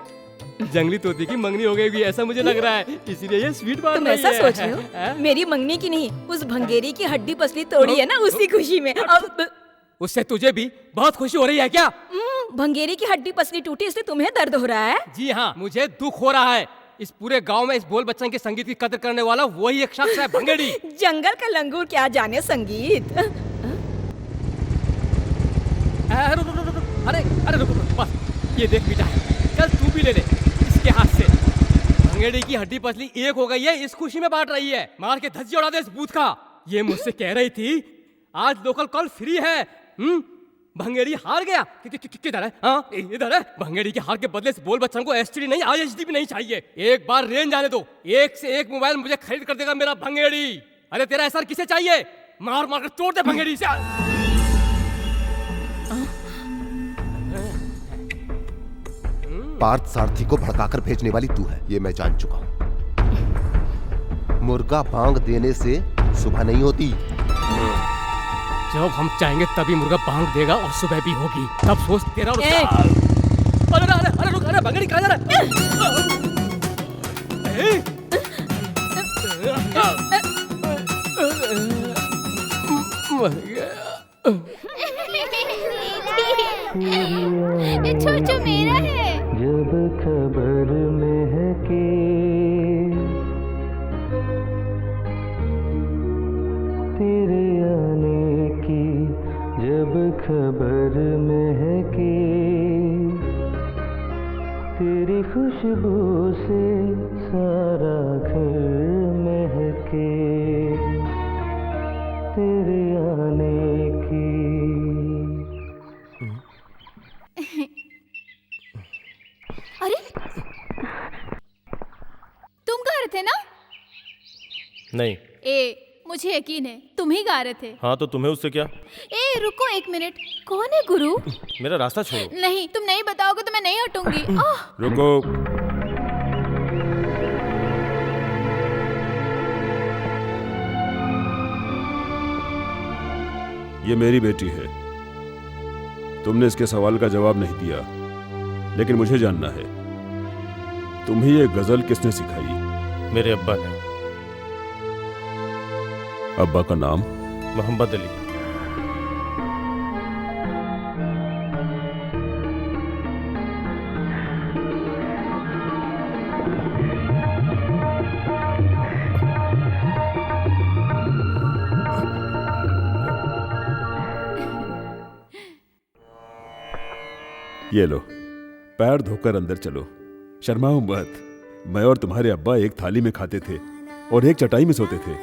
जंगली तोती की मंगनी हो गई भी ऐसा मुझे लग रहा है, इसीलिए ये स्वीट बांट तुम रही है। ऐसा सोच रहे हो? मेरी मंगनी की नहीं, उस भंगेरी की हड्डी पसली तोड़ी है ना, उसी खुशी में। अब उससे तुझे भी बहुत खुशी हो रही है क्या? भंगेरी की हड्डी पसली टूटी इसलिए तुम्हें दर्द हो रहा है? जी हाँ, मुझे दुख हो रहा है। इस पूरे गांव में इस बोल बच्चन के संगीत की कदर करने वाला वही एक शख्स है, भंगेड़ी। जंगल का लंगूर क्या जाने संगीत। अरे रुक, बस ये देख बेटा, चल तू भी ले ले इसके हाथ से। भंगेड़ी की हड्डी पसली एक हो गई है, इस खुशी में बांट रही है। मार के धज्जी उड़ा दे इस बूथ का। ये मुझसे कह रही थी आज लोकल कॉल फ्री है। भंगेड़ी हार गया। किधर है? हाँ इधर है। भंगेड़ी के हार के बदले से बोल बच्चन को एसटीडी नहीं, आईएचडी भी नहीं चाहिए। एक बार रेंज आने दो, एक से एक मोबाइल मुझे खरीद कर देगा मेरा भंगेड़ी। अरे तेरा एसआर किसे चाहिए? मार मार कर तोड़ दे भंगेड़ी से। पार्थ सारथी को भड़काकर भेजने वाली तू है, ये मैं जान चुका हूं। मुर्गा बांग देने से सुबह नहीं होती। जब हम चाहेंगे तभी मुर्गा बांग देगा और सुबह भी होगी। तब सोच तेरा और उसका। अरे रुक, अरे भंगेड़ी कहाँ जा रहा ये छोचो मेरा है। जब खबर महके तेरे आने की, जब खबर महके तेरी खुशबू से सारा घर महके। तेरे आने की। अरे तुम गा रहे थे ना? नहीं। मुझे यकीन है तुम ही गा रहे थे। हाँ तो तुम्हें उससे क्या? रुको 1 मिनट, कौन है गुरु? मेरा रास्ता छोड़ो। नहीं, तुम नहीं बताओगे तो मैं नहीं हटूंगी। रुको। ये मेरी बेटी है। तुमने इसके सवाल का जवाब नहीं दिया, लेकिन मुझे जानना है, तुम्हें ये गजल किसने सिखाई? मेरे अब्बा ने। अब्बा का नाम? मोहम्मद अली। ये लो, पैर धोकर अंदर चलो, शर्माओ मत। मैं और तुम्हारे अब्बा एक थाली में खाते थे और एक चटाई में सोते थे।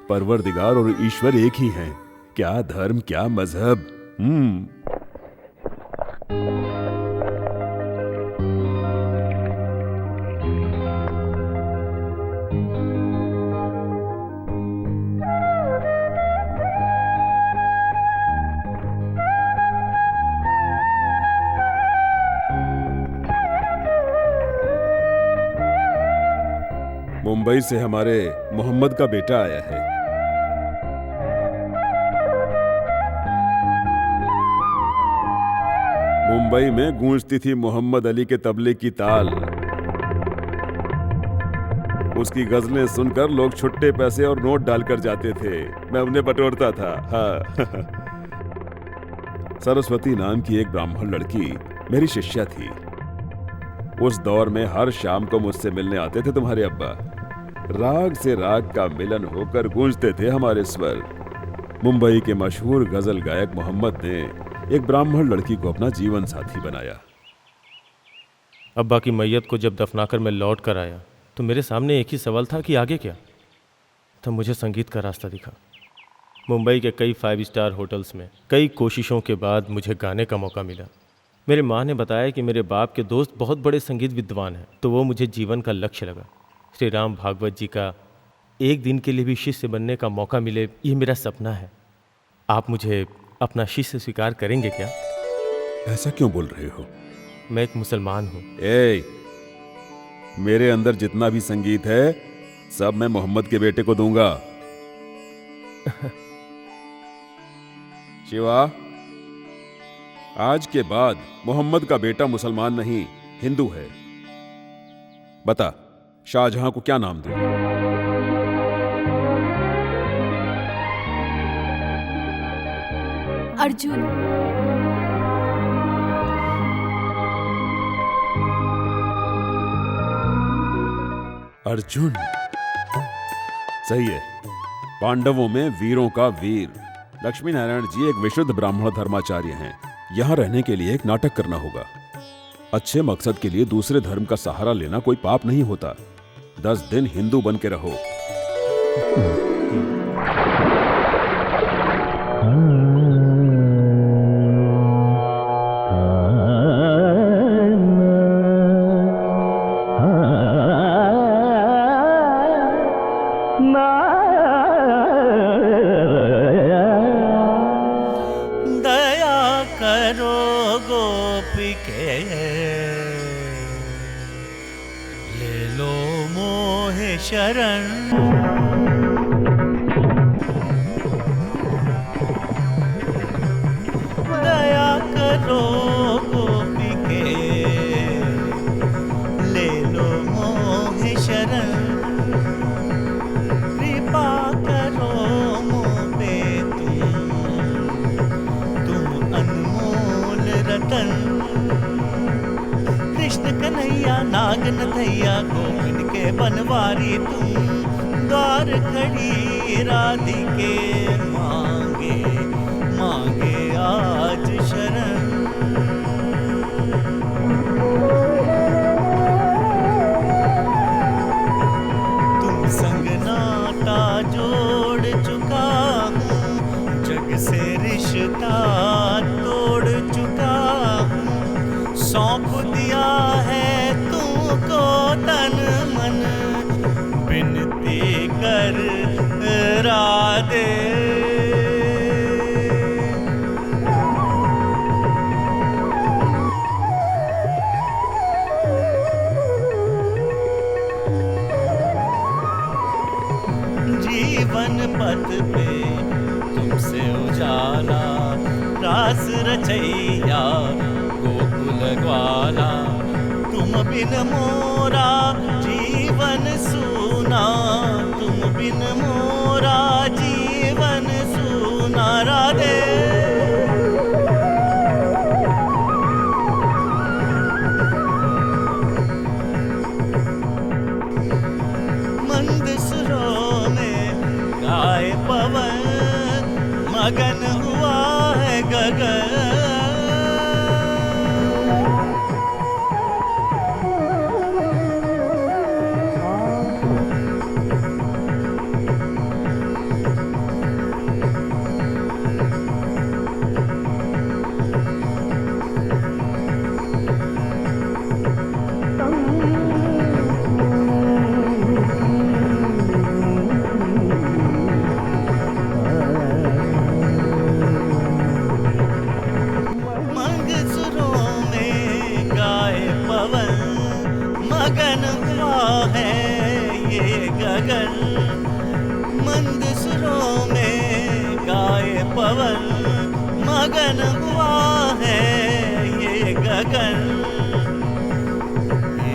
परवरदिगार और ईश्वर एक ही हैं। क्या धर्म, क्या मजहब। मुंबई से हमारे मोहम्मद का बेटा आया है। मुंबई में गूंजती थी मोहम्मद अली के तबले की ताल। उसकी गजलें सुनकर लोग छुट्टे पैसे और नोट डालकर जाते थे। मैं उन्हें बटोरता था। हाँ। सरस्वती नाम की एक ब्राह्मण लड़की मेरी शिष्या थी। उस दौर में हर शाम को मुझसे मिलने आते थे तुम्हारे अब्बा। राग से राग का मिलन होकर गूंजते थे हमारे स्वर। मुंबई के मशहूर गजल गायक मोहम्मद ने एक ब्राह्मण लड़की को अपना जीवन साथी बनाया। अब्बा की मैयत को जब दफनाकर मैं लौट कर आया तो मेरे सामने एक ही सवाल था कि आगे क्या। तब मुझे संगीत का रास्ता दिखा। मुंबई के कई 5 स्टार होटल्स में कई कोशिशों के बाद मुझे गाने का मौका मिला। मेरे माँ ने बताया कि मेरे बाप के दोस्त बहुत बड़े संगीत विद्वान हैं, तो वो मुझे जीवन का लक्ष्य लगा। श्री राम भागवत जी का एक दिन के लिए भी शिष्य बनने का मौका मिले, ये मेरा सपना है। आप मुझे अपना शिष्य स्वीकार करेंगे क्या? ऐसा क्यों बोल रहे हो? मैं एक मुसलमान हूँ। मेरे अंदर जितना भी संगीत है सब मैं मोहम्मद के बेटे को दूंगा। शिवा, आज के बाद मोहम्मद का बेटा मुसलमान नहीं हिंदू है। बता, शाहजहां को क्या नाम दूं? अर्जुन। अर्जुन सही है। पांडवों में वीरों का वीर। लक्ष्मी नारायण जी एक विशुद्ध ब्राह्मण धर्माचार्य हैं। यहाँ रहने के लिए एक नाटक करना होगा। अच्छे मकसद के लिए दूसरे धर्म का सहारा लेना कोई पाप नहीं होता। 10 दिन हिंदू बन के रहो। दया करो गोपिके, ले लो मोहे शरण। दया करो गोपिके, ले लो मोहे शरण। कृपा करो मोहे तुम अनमोल रतन। कृष्ण कन्हैया नाग नथैया गोविंद के बनवारी तुम। द्वार खड़ी राधिके मांगे मांगे आज शरण। तुम संग नाता जोड़ चुका हूँ, रास रचैया गोकुल ग्वाला तुम बिन मोरा जीवन सूना तुम बिन मोरा जीवन सूना राधे मंद सुरों में गाए पवन मगन हुआ है गगन मगन हुआ है ये गगन मंद सुरों में गाए पवन मगन हुआ है ये गगन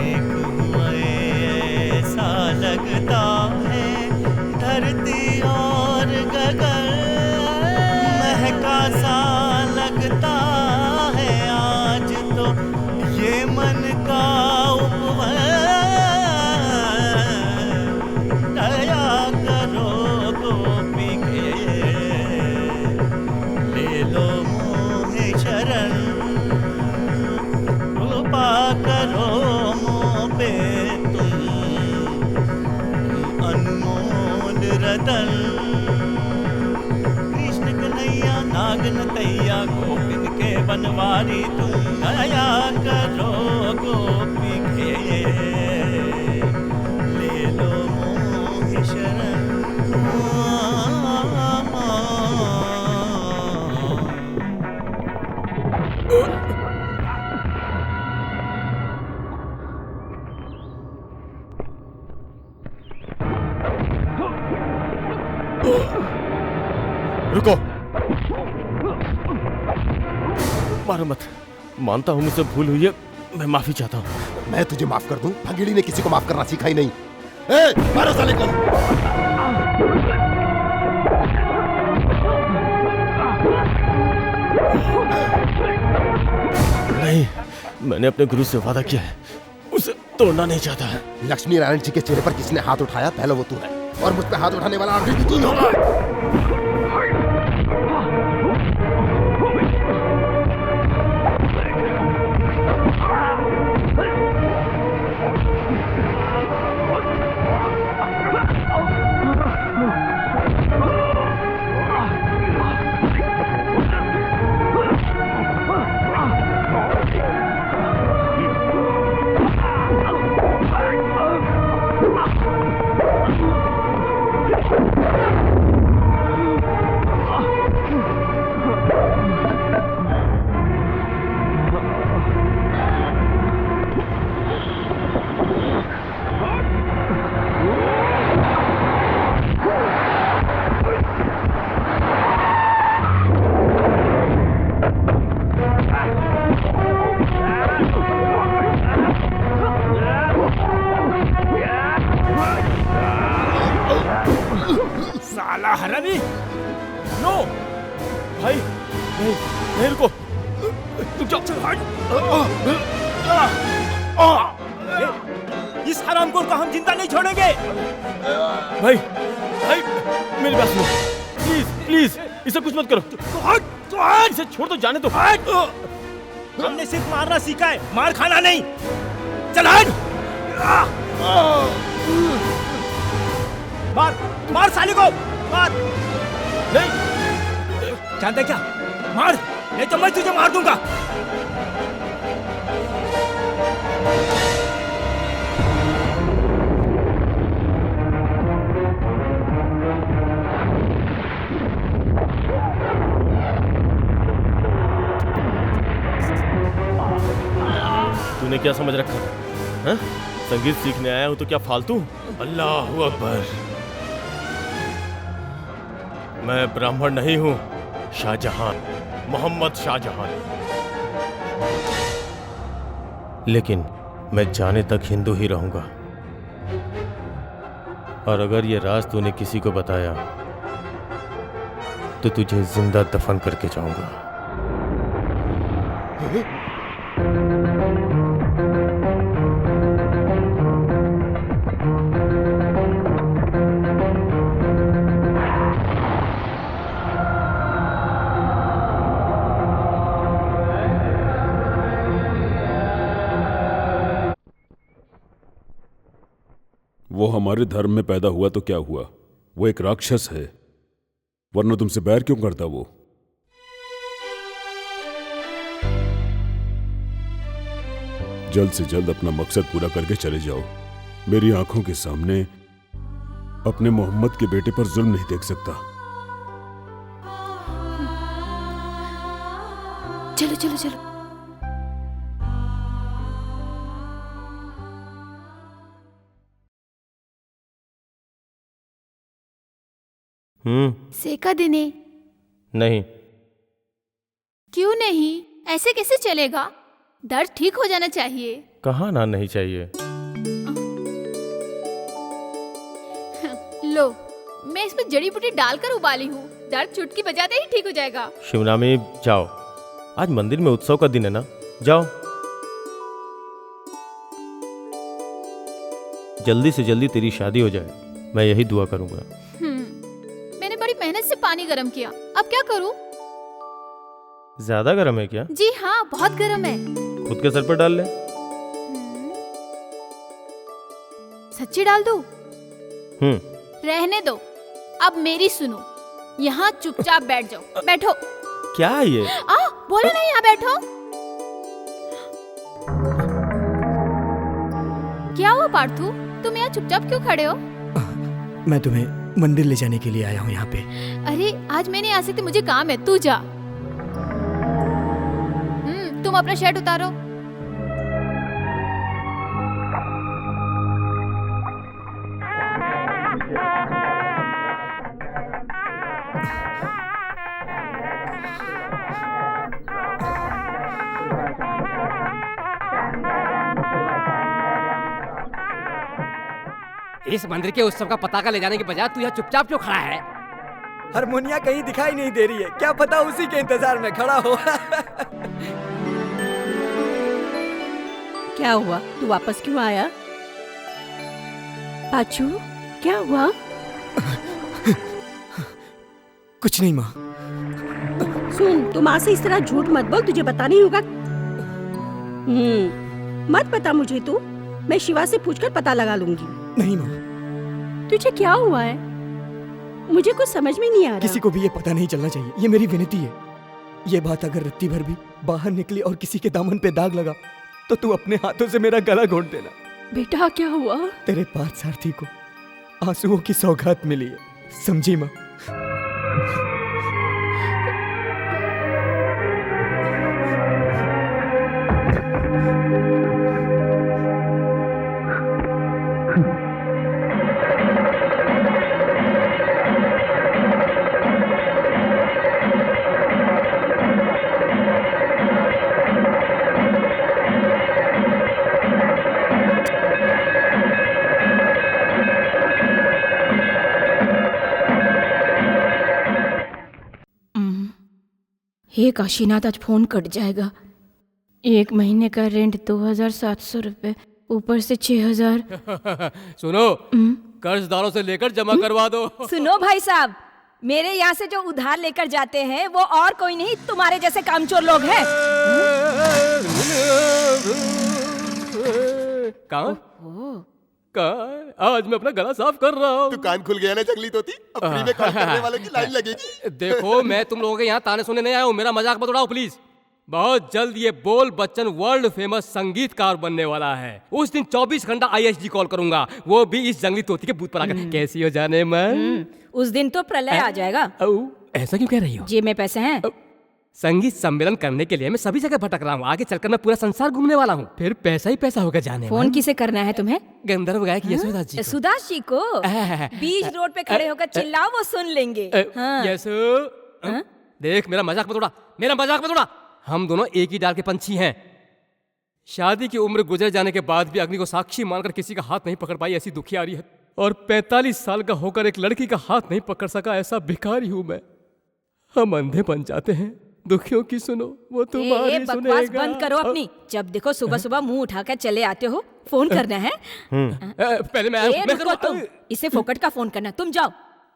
एक हुआ ऐसा लगता है धरती और गगन महका सा लगता है आज तो ये मन का दया करो गोपी के ले लो मोहे शरण कृपा करो मोह पे तुम अनमोल रतन कृष्ण कन्हैया नागन तैया गोपिन के बनवारी तुम दया करो गोपी के ले लो मोह शरण रुको मारो मत मानता हूँ मुझसे भूल हुई है मैं माफी चाहता हूँ मैं तुझे माफ कर दूं भंगीड़ी ने किसी को माफ करना सीखा ही नहीं ए, मारो साले को नहीं मैंने अपने गुरु से वादा किया है उसे तोड़ना नहीं चाहता लक्ष्मी नारायण जी के चेहरे पर किसने हाथ उठाया पहले वो तू है और मुझ पे हाथ उठाने वाला आखिरी तू होगा साला हरामी नो भाई नहीं रुको इस हरामखोर को हम जिंदा नहीं छोड़ेंगे भाई भाई मेरी बात सुनो प्लीज प्लीज इसे कुछ मत करो तो इसे छोड़ दो जाने दो हमने सिर्फ मारना सीखा है मार खाना नहीं चल हट मार मार साले को मार नहीं जानता क्या मार नहीं तो मैं तुझे मार दूंगा तूने क्या समझ रखा है? संगीत सीखने आया हूं तो क्या फालतू अल्लाह अकबर मैं ब्राह्मण नहीं हूं शाहजहां मोहम्मद शाहजहां ने। लेकिन मैं जाने तक हिंदू ही रहूंगा, और अगर ये राज तूने किसी को बताया तो तुझे जिंदा दफन करके जाऊंगा। वो हमारे धर्म में पैदा हुआ तो क्या हुआ, वो एक राक्षस है, वरना तुमसे बैर क्यों करता वो? जल्द से जल्द अपना मकसद पूरा करके चले जाओ। मेरी आंखों के सामने अपने मोहम्मद के बेटे पर जुल्म नहीं देख सकता। चलो चलो चलो। सेका देने? नहीं। क्यों नहीं? ऐसे कैसे चलेगा? दर्द ठीक हो जाना चाहिए। कहाँ ना नहीं चाहिए। लो, मैं इसमें जड़ी बूटी डालकर उबाली हूँ, दर्द चुटकी बजाते ही ठीक हो जाएगा। शिवनामी जाओ, आज मंदिर में उत्सव का दिन है ना, जाओ। जल्दी से जल्दी तेरी शादी हो जाए, मैं यही दुआ करूंगा। मैंने बड़ी मेहनत से पानी गर्म किया, अब क्या करूं? ज्यादा गर्म है क्या? जी हाँ, बहुत गर्म है। खुद के सर पर डाल ले। सच्ची डाल दूं? रहने दो, अब मेरी सुनो। यहाँ चुपचाप बैठ जाओ। बैठो। क्या ये? बोलो नहीं, यहाँ बैठो। क्या हुआ पार्थू, तुम यहाँ चुपचाप क्यों खड़े हो? मैं तुम्हें मंदिर ले जाने के लिए आया हूँ यहाँ पे। अरे आज मैं नहीं आ सकती, मुझे काम है, तू जा। तुम अपना शर्ट उतारो। इस मंदिर के उत्सव का पताका ले जाने के बजाय तू यहाँ चुपचाप क्यों खड़ा है? हारमोनिया कहीं दिखाई नहीं दे रही है, क्या पता उसी के इंतजार में खड़ा हो। क्या हुआ, तू वापस क्यों आया? पाचू, क्या हुआ? कुछ नहीं माँ। सुन, तू माँ से इस तरह झूठ मत बोल, तुझे पता नहीं होगा। मत बता मुझे तू, मैं शिवा से पूछकर पता लगा लूंगी। नहीं माँ। तुझे क्या हुआ है? मुझे कुछ समझ में नहीं आ रहा। किसी को भी ये पता नहीं चलना चाहिए, ये मेरी विनती है। ये बात अगर रत्ती भर भी बाहर निकली और किसी के दामन पे दाग लगा तो तू अपने हाथों से मेरा गला घोट देना। बेटा क्या हुआ? तेरे पार्थ सारथी को आंसुओं की सौगात मिली है, समझी माँ? हे काशीनाथ, आज फोन कट जाएगा। 1 महीने का रेंट 2700 रुपए, ऊपर से 6000। सुनो, कर्जदारों से लेकर जमा करवा दो। सुनो भाई साहब, मेरे यहाँ से जो उधार लेकर जाते हैं वो और कोई नहीं, तुम्हारे जैसे कामचोर लोग हैं। आज मैं अपना गला साफ कर रहा हूँ। तू कान खुल गया ना जंगली तोती, अब फ्री में कॉल करने वालों की लाइन लगेगी। देखो, मैं तुम लोगों के यहाँ ताने सुनने नहीं आया हूँ, मेरा मजाक मत उड़ाओ प्लीज। बहुत जल्द ये बोल बच्चन वर्ल्ड फेमस संगीतकार बनने वाला है। उस दिन 24 घंटा ISD कॉल करूंगा, वो भी इस जंगली तोती के बूथ पर आकर। कैसी हो जाने मन? उस दिन तो प्रलय आ जाएगा। ऐसा क्यों कह रही हो? जेब में पैसे हैं? संगीत सम्मेलन करने के लिए मैं सभी जगह भटक रहा हूँ, आगे चलकर मैं पूरा संसार घूमने वाला हूँ, फिर पैसा ही पैसा होगा जाने। फोन किसे करना है तुम्हें? गंधर्व गायक यशोदास जी को। यशोदास जी को? बीच रोड पे खड़े होकर चिल्लाओ, वो सुन लेंगे। यशो, देख मेरा मजाक मत उड़ा, मेरा मजाक मत उड़ा। हम दोनों एक ही डाल के पंछी हैं। शादी की उम्र गुजर जाने के बाद भी अग्नि को साक्षी मानकर किसी का हाथ नहीं पकड़ पाई ऐसी दुखियारी है, और 45 साल का होकर एक लड़की का हाथ नहीं पकड़ सका ऐसा भिखारी हूं मैं। हम अंधे बन जाते हैं, दुखियों की सुनो वो तुम्हारी बकवास सुनेगा। बंद करो अपनी। जब देखो सुबह सुबह मुंह उठाकर चले आते हो। फोन करना है? पहले मैं रुको तुम, इसे फोकट का फोन करना। तुम जाओ।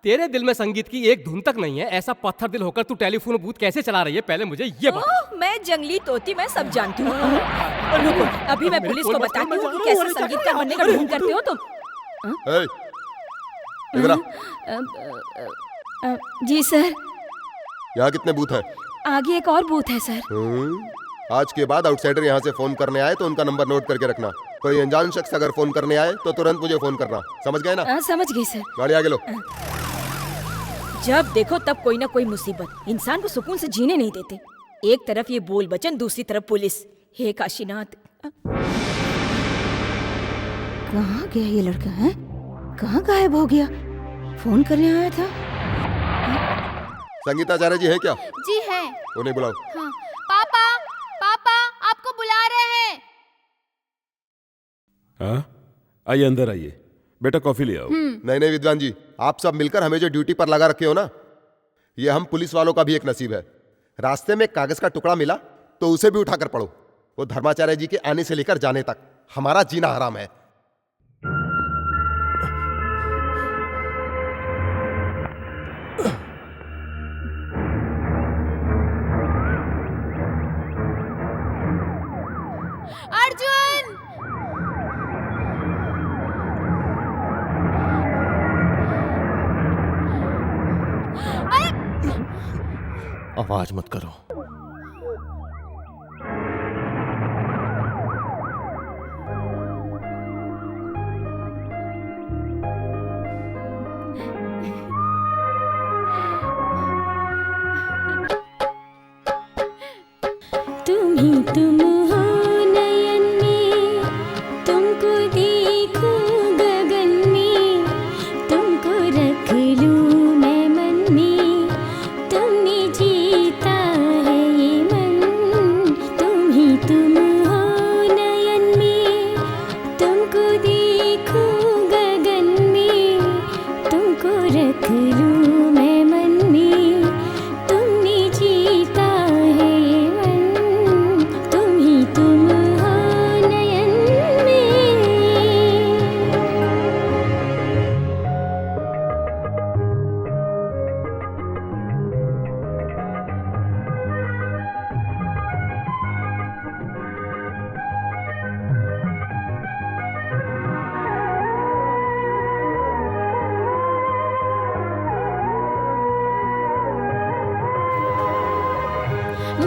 तेरे दिल में संगीत की एक धुन तक नहीं है, ऐसा पत्थर दिल होकर तू टेलीफोन बूथ कैसे चला रही है? पहले मुझे ये बता। ओह, मैं जंगली तोती, मैं सब जानती हूँ। रुको, अभी मैं पुलिस को बताती हूँ कि कैसे संगीतकार बनने का ढोंग करते हो तुम। ए, इधर आ। जी सर। यहाँ कितने बूथ हैं? आगे एक और बूथ है सर। आज के बाद आउटसाइडर यहाँ से फोन करने आए तो उनका नंबर नोट करके रखना। कोई अनजान शख्स अगर फोन करने आए तो तुरंत मुझे फोन करना, समझ गए ना? समझ गई सर। गाड़ी आगे लो। जब देखो तब कोई ना कोई मुसीबत, इंसान को सुकून से जीने नहीं देते। एक तरफ ये बोल बचन, दूसरी तरफ पुलिस। हे काशीनाथ, कहाँ गया ये लड़का? है कहाँ गायब हो गया? फोन करने आया था। संगीताचार्य जी है क्या? जी है। उन्हें बुलाओ। हाँ। पापा, पापा आपको बुला रहे हैं। हाँ, आइए अंदर आइए। बेटा कॉफी ले आओ। नहीं विद्वान जी, आप सब मिलकर हमें जो ड्यूटी पर लगा रखे हो ना, ये हम पुलिस वालों का भी एक नसीब है। रास्ते में कागज का टुकड़ा मिला तो उसे भी उठाकर पढ़ो। वो धर्माचार्य जी के आने से लेकर जाने तक हमारा जीना हराम है। अर्जुन! आवाज मत करो। तुम ही तुम हो नयन में, तुमको देखूं गगन में, तुमको रख लूं मैं मन में, तुमने जीता है ये मन। तुम ही तुम हो नयन में, तुमको देखूं गगन में, तुमको रख लूं मैं मन में, तुमने जीता है ये मन। तुम ही तुम हो नयन में।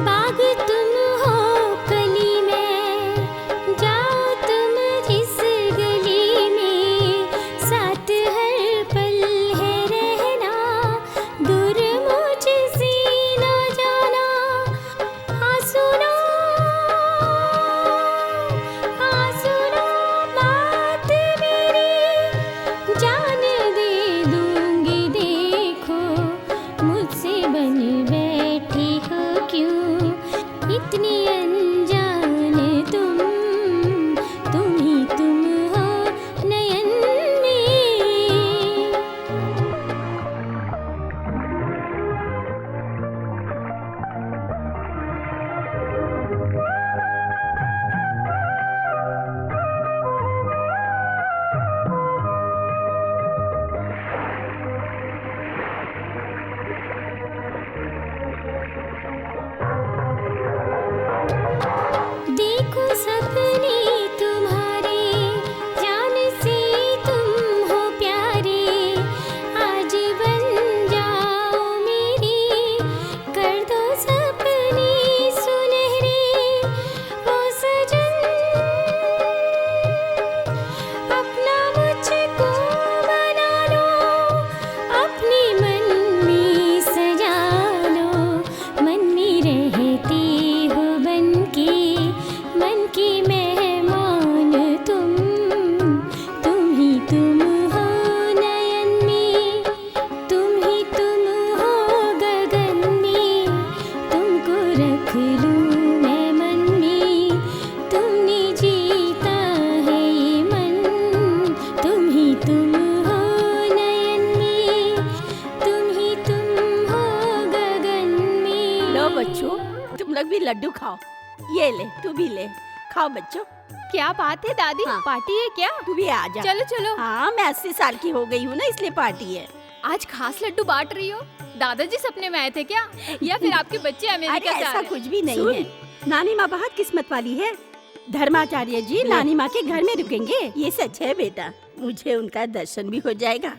बाग तुम हो कली में, जाओ तुम जिस गली में, साथ हर पल है रहना, दूर मुझसे ना जाना। हाँ सुनो बात मेरी, जान दे दूंगी देखो, मुझसे बन बैठी हो क्यों इतनी अनजान तुम ही तुम हो नयन में। लड्डू खाओ। ये ले, तू भी ले, खाओ बच्चों। क्या बात है दादी, हाँ। पार्टी है क्या? तू भी आ जा। चलो चलो। हाँ, मैं 80 साल की हो गई हूँ ना, इसलिए पार्टी है। आज खास लड्डू बांट रही हो? दादाजी सपने में आए थे क्या, या फिर आपके बच्चे अरे अमेरिका से आ ऐसा रहे? कुछ भी नहीं है। नानी माँ बहुत किस्मत वाली है। धर्माचार्य जी नानी माँ के घर में रुकेंगे, ये सच है बेटा। मुझे उनका दर्शन भी हो जाएगा।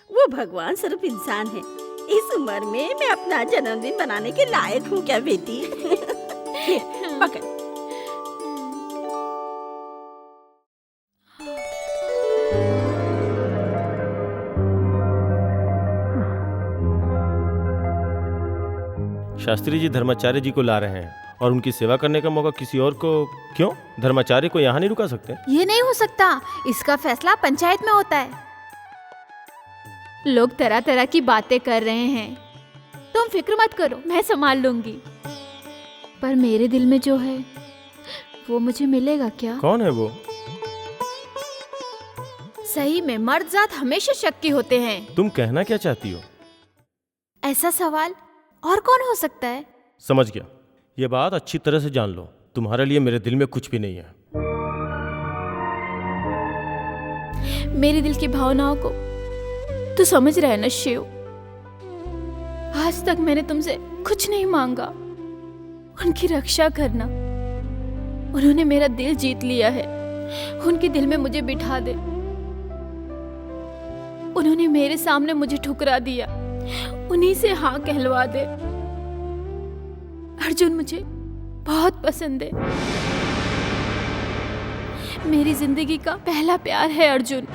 वो भगवान स्वरूप इंसान है। इस उम्र में मैं अपना जन्मदिन बनाने के लायक हूँ क्या बेटी? ये, पकड़। शास्त्री जी धर्माचार्य जी को ला रहे हैं और उनकी सेवा करने का मौका किसी और को क्यों? धर्माचार्य को यहाँ नहीं रुका सकते? ये नहीं हो सकता, इसका फैसला पंचायत में होता है। लोग तरह तरह की बातें कर रहे हैं, तुम फिक्र मत करो, मैं संभाल लूंगी। पर मेरे दिल में जो है वो मुझे मिलेगा क्या? कौन है वो? सही में मर्द जात हमेशा शक्की होते हैं। तुम कहना क्या चाहती हो? ऐसा सवाल और कौन हो सकता है? समझ गया। ये बात अच्छी तरह से जान लो, तुम्हारे लिए मेरे दिल में कुछ भी नहीं है। मेरे दिल की भावनाओं को तू समझ रहा है ना शिव? आज तक मैंने तुमसे कुछ नहीं मांगा, उनकी रक्षा करना। उन्होंने मेरा दिल जीत लिया है, उनके दिल में मुझे बिठा दे। उन्होंने मेरे सामने मुझे ठुकरा दिया, उन्हीं से हाँ कहलवा दे। अर्जुन मुझे बहुत पसंद है, मेरी जिंदगी का पहला प्यार है अर्जुन।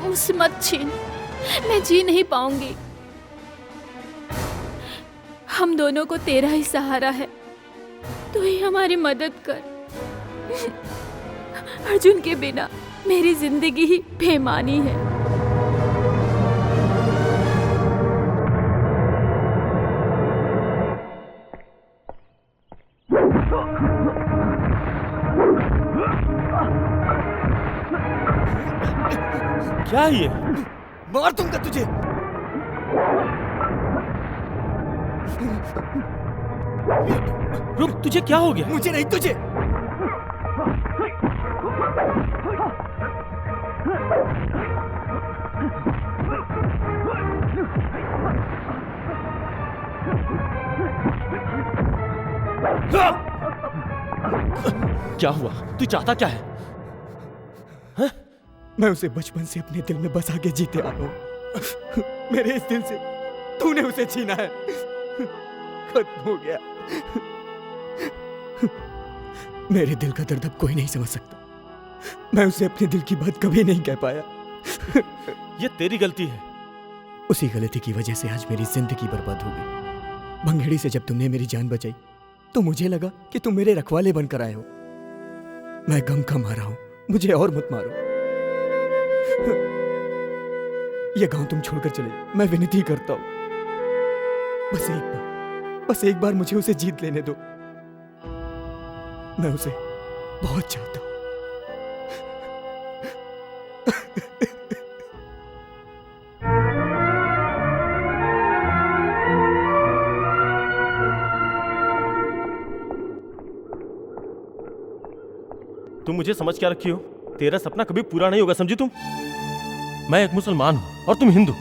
मुझसे मत छीन, मैं जी नहीं पाऊंगी। हम दोनों को तेरा ही सहारा है, तू ही हमारी मदद कर। अर्जुन के बिना मेरी जिंदगी ही बेमानी है। क्या ये? मार दूंगा तुझे। रुक, तुझे क्या हो गया? मुझे नहीं, तुझे। क्या हुआ? तू चाहता क्या है? मैं उसे बचपन से अपने दिल में बसा के जीते आ रहा हूं। मेरे इस दिल से तूने उसे छीना है, खत्म हो गया। मेरे दिल का दर्द अब कोई नहीं समझ सकता। मैं उसे अपने दिल की बात कभी नहीं कह पाया। ये तेरी गलती है। उसी गलती की वजह से आज मेरी जिंदगी बर्बाद हो गई। भंगेड़ी से जब तुमने मेरी जान बचाई तो मुझे लगा कि तुम मेरे रखवाले बनकर आए हो। मैं गम का मारा हूं, मुझे और मत मारो। ये गांव तुम छोड़कर चले जाओ, मैं विनती करता हूं। बस एक बार मुझे उसे जीत लेने दो। मैं उसे बहुत चाहता हूं। तुम मुझे समझ क्या रखी हो? तेरा सपना कभी पूरा नहीं होगा, समझी तुम? मैं एक मुसलमान हूँ और तुम हिंदू।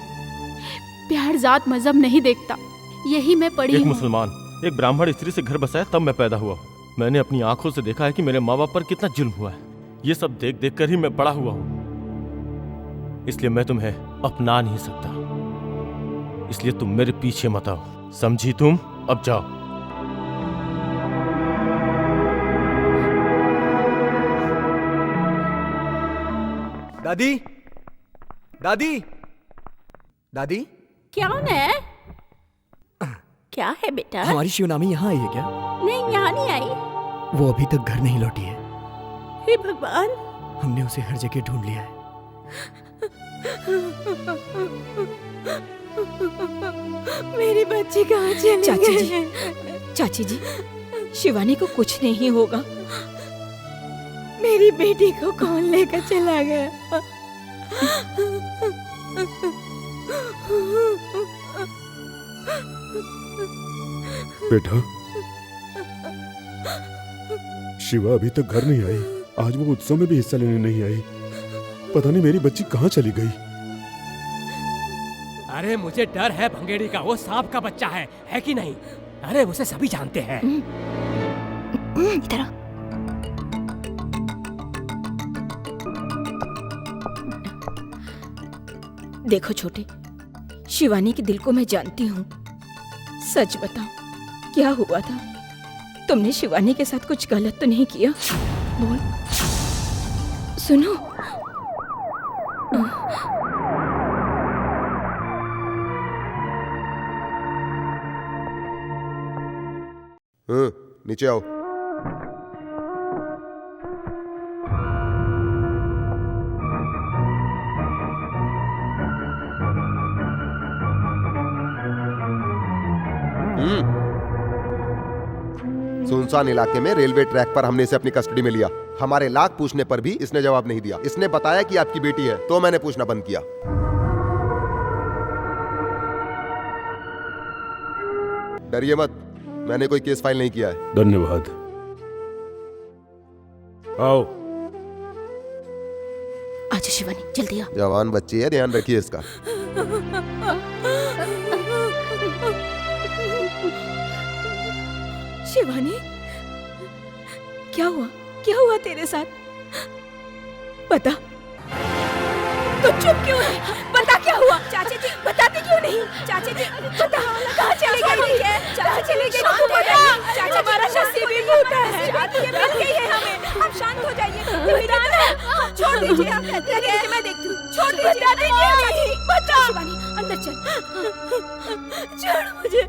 प्यार जात मजहब नहीं देखता, यही मैं पढ़ी एक हूँ। मुसलमान एक ब्राह्मण स्त्री से घर बसाया तब मैं पैदा हुआ हूँ। मैंने अपनी आंखों से देखा है कि मेरे माँ बाप पर कितना जुल्म हुआ है। ये सब देख देख कर ही मैं बड़ा हुआ हूँ। इसलिए मैं तुम्हें अपना नहीं सकता। इसलिए तुम मेरे पीछे मत आओ, समझी तुम? अब जाओ। दादी, दादी, दादी। कौन है? क्या है बेटा? हमारी शिवनामी यहाँ आई है क्या? नहीं, यहाँ नहीं आई। वो अभी तक घर नहीं लौटी है। हे भगवान, हमने उसे हर जगह ढूंढ लिया है। मेरी बच्ची कहाँ चली चाची गई? जी, चाची जी, शिवानी को कुछ नहीं होगा। मेरी बेटी को कौन लेकर चला गया? बेटा, शिवा अभी तक घर नहीं आई। आज वो उत्सव में भी हिस्सा लेने नहीं आई। पता नहीं मेरी बच्ची कहाँ चली गई। अरे मुझे डर है भंगेड़ी का, वो सांप का बच्चा है कि नहीं? अरे उसे सभी जानते हैं। इधर आ। देखो छोटे, शिवानी के दिल को मैं जानती हूँ। सच बताओ, क्या हुआ था? तुमने शिवानी के साथ कुछ गलत तो नहीं किया? बोल। सुनो, नीचे आओ। सुनसान इलाके में रेलवे ट्रैक पर हमने इसे अपनी कस्टडी में लिया। हमारे लाख पूछने पर भी इसने जवाब नहीं दिया। इसने बताया कि आपकी बेटी है, तो मैंने पूछना बंद किया। डरिए मत, मैंने कोई केस फाइल नहीं किया है। धन्यवाद। आओ। आजा शिवानी, जल्दी आ। जवान बच्ची है, ध्यान रखिए इसका। शिवानी, क्या हुआ? क्या हुआ तेरे साथ? बता। तो चुप क्यों है? बता क्या हुआ? चाची जी बताते क्यों नहीं? चाची जी बता, कहाँ चली गई है? चाची चली गई तो बता। चाची हमारा नसीब भी टूटा है। ये मिल गई है हमें। आप शांत हो जाइए। ये मेरा है। छोड़ दीजिए, आप लगे मैं देखती हूँ। छोड़ दीजिए। बता शिवानी, अंदर चल। छोड़ मुझे।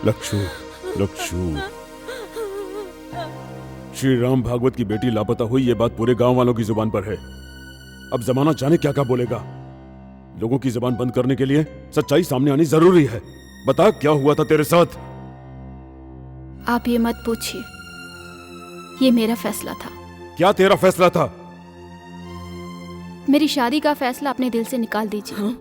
लक्षु, लक्षु, श्री राम भागवत की बेटी लापता हुई, ये बात पूरे गांव वालों की जुबान पर है। अब जमाना जाने क्या क्या बोलेगा। लोगों की जुबान बंद करने के लिए सच्चाई सामने आनी जरूरी है। बता, क्या हुआ था तेरे साथ? आप ये मत पूछिए, ये मेरा फैसला था। क्या तेरा फैसला था? मेरी शादी का फैसला अपने दिल से निकाल दीजिए। हाँ?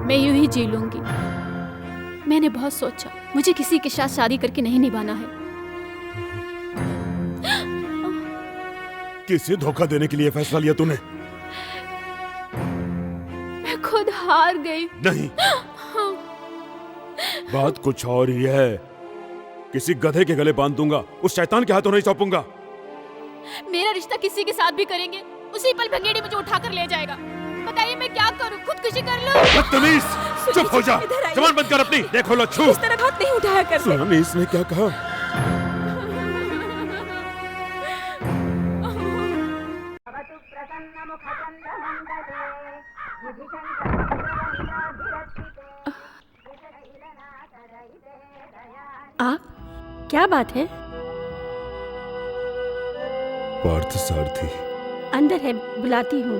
मैं यूं ही जी लूंगी। मैंने बहुत सोचा, मुझे किसी के साथ शादी करके नहीं निभाना है। किसे धोखा देने के लिए फैसला लिया तूने? मैं खुद हार गई। नहीं, बात कुछ और ही है। किसी गधे के गले बांध दूंगा, उस शैतान के हाथों नहीं सौंपूंगा। मेरा रिश्ता किसी के साथ भी करेंगे, उसी पल भंगेड़ी मुझे उठा कर ले जाएगा। बताइए मैं क्या करूं? खुदकुशी कर लूं? बदतमीज, चुप हो जा। जबान बंद कर अपनी। देखो लच्छू, इस तरह हाथ नहीं उठाया कर। सुना नहीं इसने क्या कहा? आप, क्या बात है? पार्थ सारथी अंदर है, बुलाती हूँ।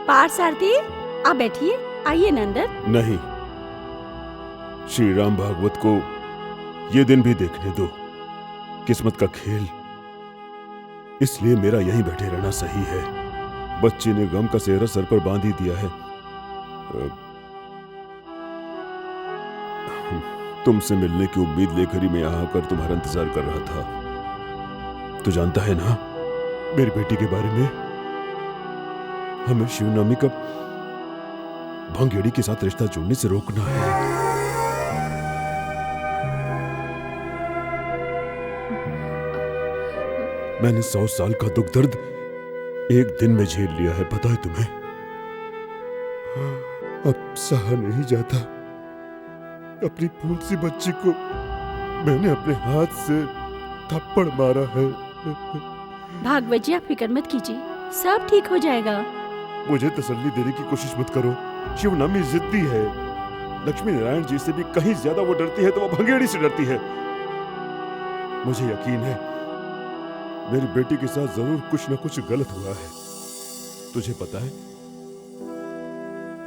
पार्थ सारथी, आप बैठिए, आइए ना अंदर। नहीं, श्री राम भागवत को ये दिन भी देखने दो। किस्मत का खेल, इसलिए मेरा यहीं बैठे रहना सही है। बच्चे ने गम का सेहरा सर पर बांध ही दिया है। तुमसे मिलने की उम्मीद लेकर ही मैं यहाँ आकर तुम्हारा इंतजार कर रहा था। तू जानता है ना मेरी बेटी के बारे में? हमें शिवनामी का भंगेड़ी के साथ रिश्ता जोड़ने से रोकना है। मैंने 100 साल का दुख दर्द एक दिन में झेल लिया है, पता है तुम्हें? अब सहा नहीं जाता। अपनी फूल सी बच्ची को मैंने अपने हाथ से थप्पड़ मारा है। भागवत जी, आप फिक्र मत कीजिए, सब ठीक हो जाएगा। मुझे तसल्ली देने की कोशिश मत करो। शिवनामी जिद्दी है। लक्ष्मी नारायण जी से भी कहीं ज्यादा वो डरती है तो वो भंगेड़ी से डरती है। मुझे यकीन है मेरी बेटी के साथ जरूर कुछ न कुछ गलत हुआ है। तुझे पता है?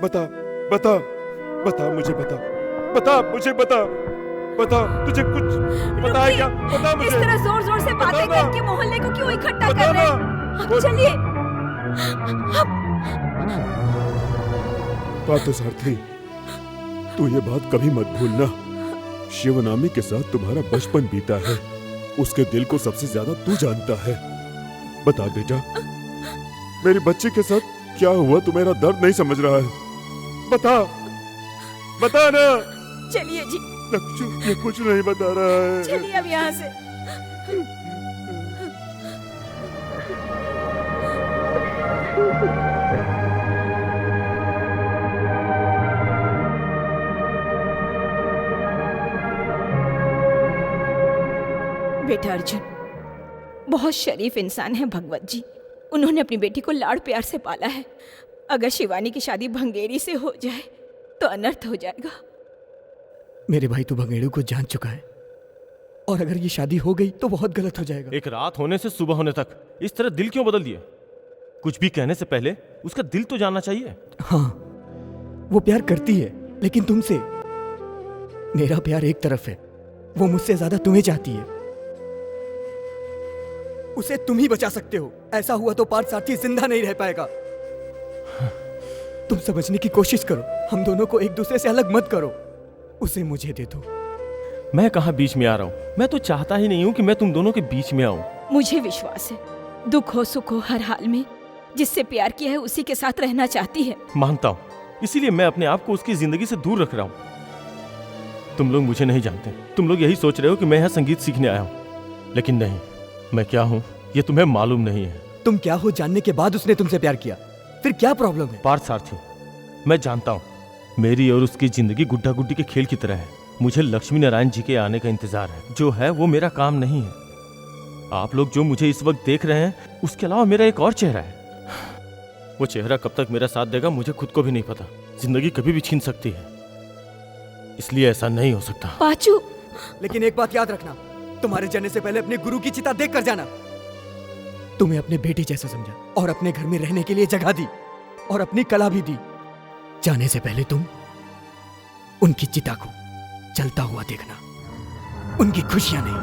बता बता बता, मुझे बता, बता मुझे बता। बता, तुझे कुछ पता है क्या? बता मुझे। इस तरह जोर जोर से बातें बताना। करके मोहल्ले को क्यों इकट्ठा कर बताना। रहे हैं? अब चलिए। पार्थसारथी, तू ये बात कभी मत भूलना। शिवनामी के साथ तुम्हारा बचपन बीता है, उसके दिल को सबसे ज्यादा तू जानता है। बता बेटा, मेरी बच्ची के साथ क्या हुआ? तू मेरा दर्द नहीं समझ रहा है। बता, बता ना। चलिए जी, लक्ष्मी, ये कुछ नहीं बता रहा है। चलिए अब यहाँ से। बेटा अर्जुन बहुत शरीफ इंसान है भगवत जी। उन्होंने अपनी बेटी को लाड़ प्यार से पाला है। अगर शिवानी की शादी भंगेरी से हो जाए तो अनर्थ हो जाएगा। मेरे भाई तो भंगेड़ू को जान चुका है, और अगर ये शादी हो गई तो बहुत गलत हो जाएगा। एक रात होने से सुबह होने तक इस तरह दिल क्यों बदल दिए? कुछ भी कहने से पहले उसका दिल तो जानना चाहिए। हाँ, वो प्यार करती है, लेकिन तुमसे। मेरा प्यार एक तरफ है, वो मुझसे ज्यादा तुम्हें चाहती है। उसे तुम ही बचा सकते हो। ऐसा हुआ तो पार्थसारथी जिंदा नहीं रह पाएगा। तुम समझने की कोशिश करो। हम दोनों को एक दूसरे से अलग मत करो। उसे मुझे दे दो। मैं कहाँ बीच में आ रहा हूँ? मैं तो चाहता ही नहीं हूँ कि मैं तुम दोनों के बीच में आऊँ। मुझे विश्वास है, दुख हो सुख हो हर हाल में जिससे प्यार किया है उसी के साथ रहना चाहती है। मानता हूँ, इसीलिए मैं अपने आप को उसकी जिंदगी से दूर रख रहा हूँ। तुम लोग मुझे नहीं जानते। तुम लोग यही सोच रहे हो कि मैं यहाँ संगीत सीखने आया हूँ, लेकिन नहीं, मैं क्या हूँ ये तुम्हें मालूम नहीं है। तुम क्या हो जानने के बाद उसने तुमसे प्यार किया, फिर क्या प्रॉब्लम है? पार्थसारथी, मैं जानता हूँ मेरी और उसकी जिंदगी गुड्डा गुड्डी के खेल की तरह है। मुझे लक्ष्मी नारायण जी के आने का इंतजार है। जो है वो मेरा काम नहीं है। आप लोग जो मुझे इस वक्त देख रहे हैं, उसके अलावा मेरा एक और चेहरा है। वो चेहरा कब तक मेरा साथ देगा मुझे खुद को भी नहीं पता। जिंदगी कभी भी छीन सकती है, इसलिए ऐसा नहीं हो सकता। पाचू, लेकिन एक बात याद रखना, तुम्हारे जाने से पहले अपने गुरु की चिता देख कर जाना। तुम्हें अपने बेटे जैसा समझा और अपने घर में रहने के लिए जगह दी और अपनी कला भी दी। जाने से पहले तुम उनकी चिता को जलता हुआ देखना, उनकी खुशियां नहीं।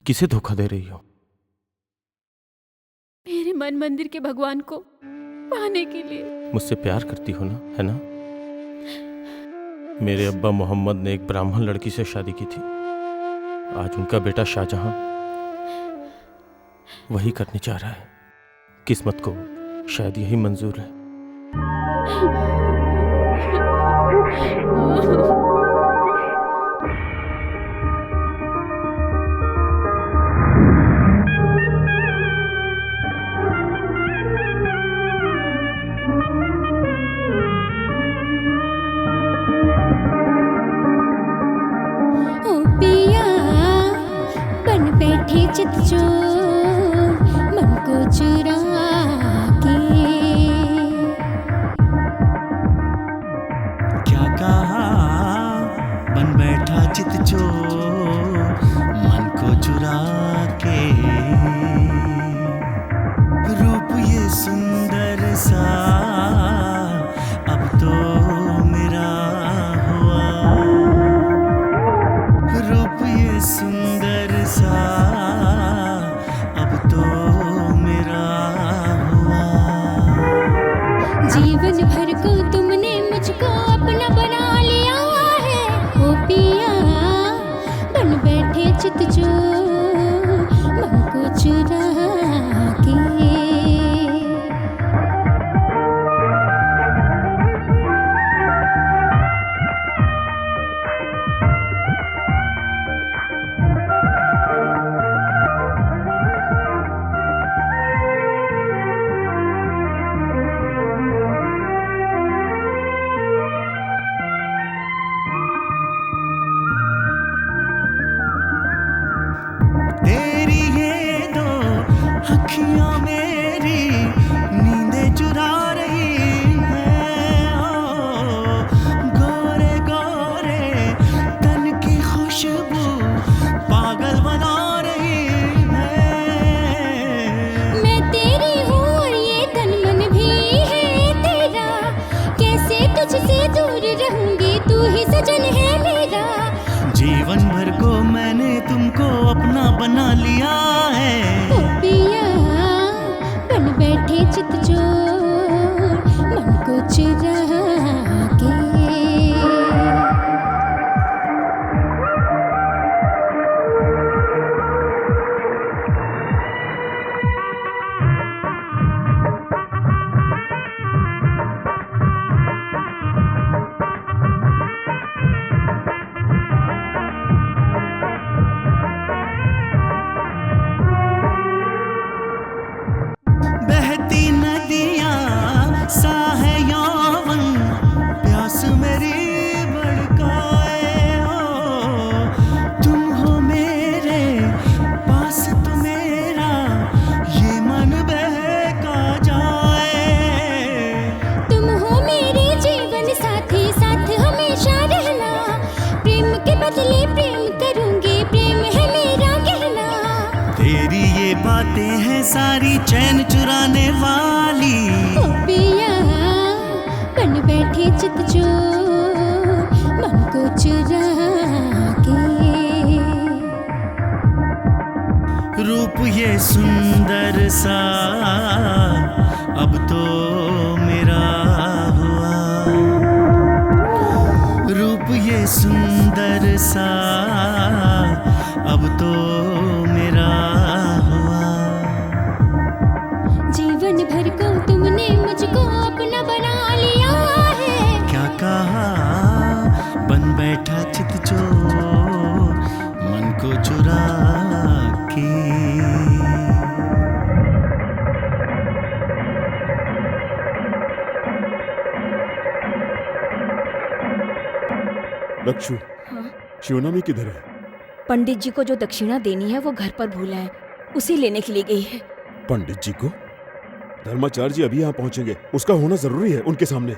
किसे धोखा दे रही हो? मेरे मन मंदिर के भगवान को पाने के लिए। मुझसे प्यार करती हो ना, है ना? मेरे अब्बा मोहम्मद ने एक ब्राह्मण लड़की से शादी की थी। आज उनका बेटा शाहजहां वही करने जा रहा है। किस्मत को शायद यही मंजूर है। चित चोर मन को चुरा के। क्या कहा? बन बैठा चित चोर मन को चुरा के। रूप ये सुंदर सा अब तो मेरा हुआ। रूप ये सुंदर सा बना लिया है। ओ पिया बन बैठे चित चोर मन को चुरा के। बहती नदियाँ सा है यौवन, प्यास मेरी भड़काए हो। तुम हो मेरे पास तो मेरा ये मन बहका जाए। तुम हो मेरे जीवन साथी, साथ हमेशा रहना। प्रेम के बदले प्रेम करूंगी, प्रेम है मेरा कहना। तेरी ये बातें हैं सारी चैन चुराने वाली। ओ पिया बन बैठे चित चोर मन को चुरा के। रूप ये सुंदर सा अब तो मेरा हुआ। रूप ये सुंदर सा अब तो मेरा हुआ। जीवन भर को तुमने मुझको अपना बना लिया है। क्या कहा बन बैठा चित चोर मन को चुरा के। लक्षु, शिवनामी किधर है? पंडित जी को जो दक्षिणा देनी है वो घर पर भूला है, उसी लेने के लिए गई है। पंडित जी को? धर्माचार्य जी अभी यहाँ पहुंचेंगे, उसका होना जरूरी है उनके सामने।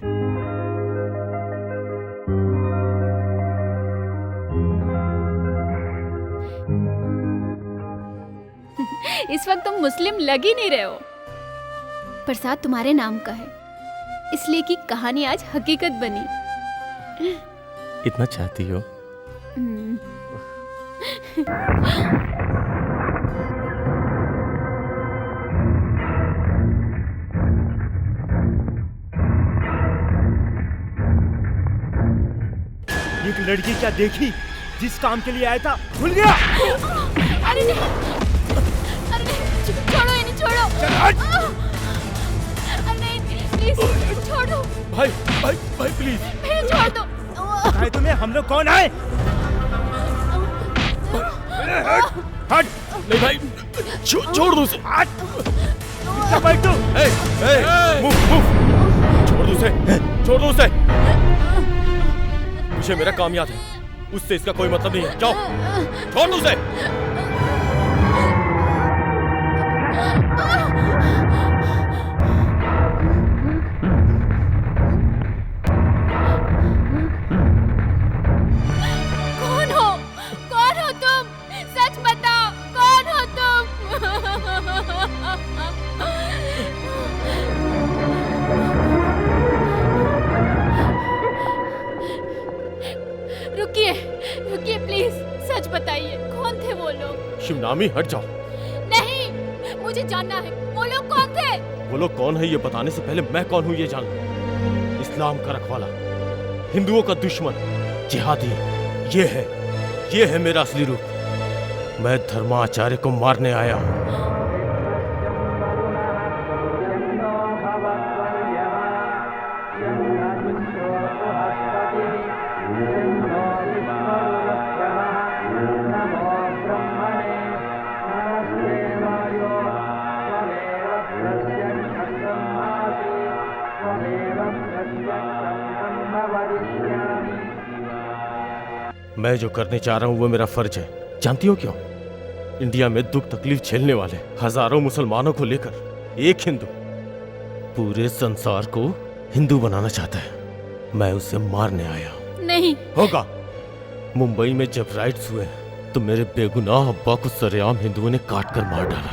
इस वक्त तुम मुस्लिम लग ही नहीं रहे हो। प्रसाद तुम्हारे नाम का है, इसलिए कि कहानी आज हकीकत बनी। इतना चाहती हो? एक लड़की क्या देखी, जिस काम के लिए आया था भूल गया। अरे नहीं, अरे नहीं, छोड़ो इन्हें, छोड़ो। अरे नहीं, प्लीज छोड़ दो। भाई भाई भाई प्लीज फिर छोड़ दो। भाई तुम्हें हम लोग कौन आए? हट। नहीं भाई, छोड़ दो उसे। हट। क्या भाई तू? मूव। छोड़ दो उसे, छोड़ दो उसे। मुझे मेरा काम याद है, उससे इसका कोई मतलब नहीं है। जाओ, छोड़ दो उसे। कौन हो तुम? सच बताओ, कौन हो तुम? रुकिए, रुकिए प्लीज, सच बताइए, कौन थे वो लोग? शिवनामी हट जाओ। नहीं, मुझे जानना है, वो लोग कौन थे? वो लोग कौन है ये बताने से पहले मैं कौन हूँ ये जान लो। इस्लाम का रखवाला, हिंदुओं का दुश्मन, जिहादी, ये है मेरा असली रूप। मैं धर्माचार्य को मारने आया हूँ। मैं जो करने चाह रहा हूँ वो मेरा फर्ज है। जानती हो क्यों? इंडिया में दुख तकलीफ झेलने वाले हजारों मुसलमानों को लेकर एक हिंदू पूरे संसार को हिंदू बनाना चाहता है। मैं उसे मारने आया हूँ। नहीं होगा। मुंबई में जब राइट्स हुए तो मेरे बेगुनाह अब्बा को सरेआम हिंदुओं ने काट कर मार डाला,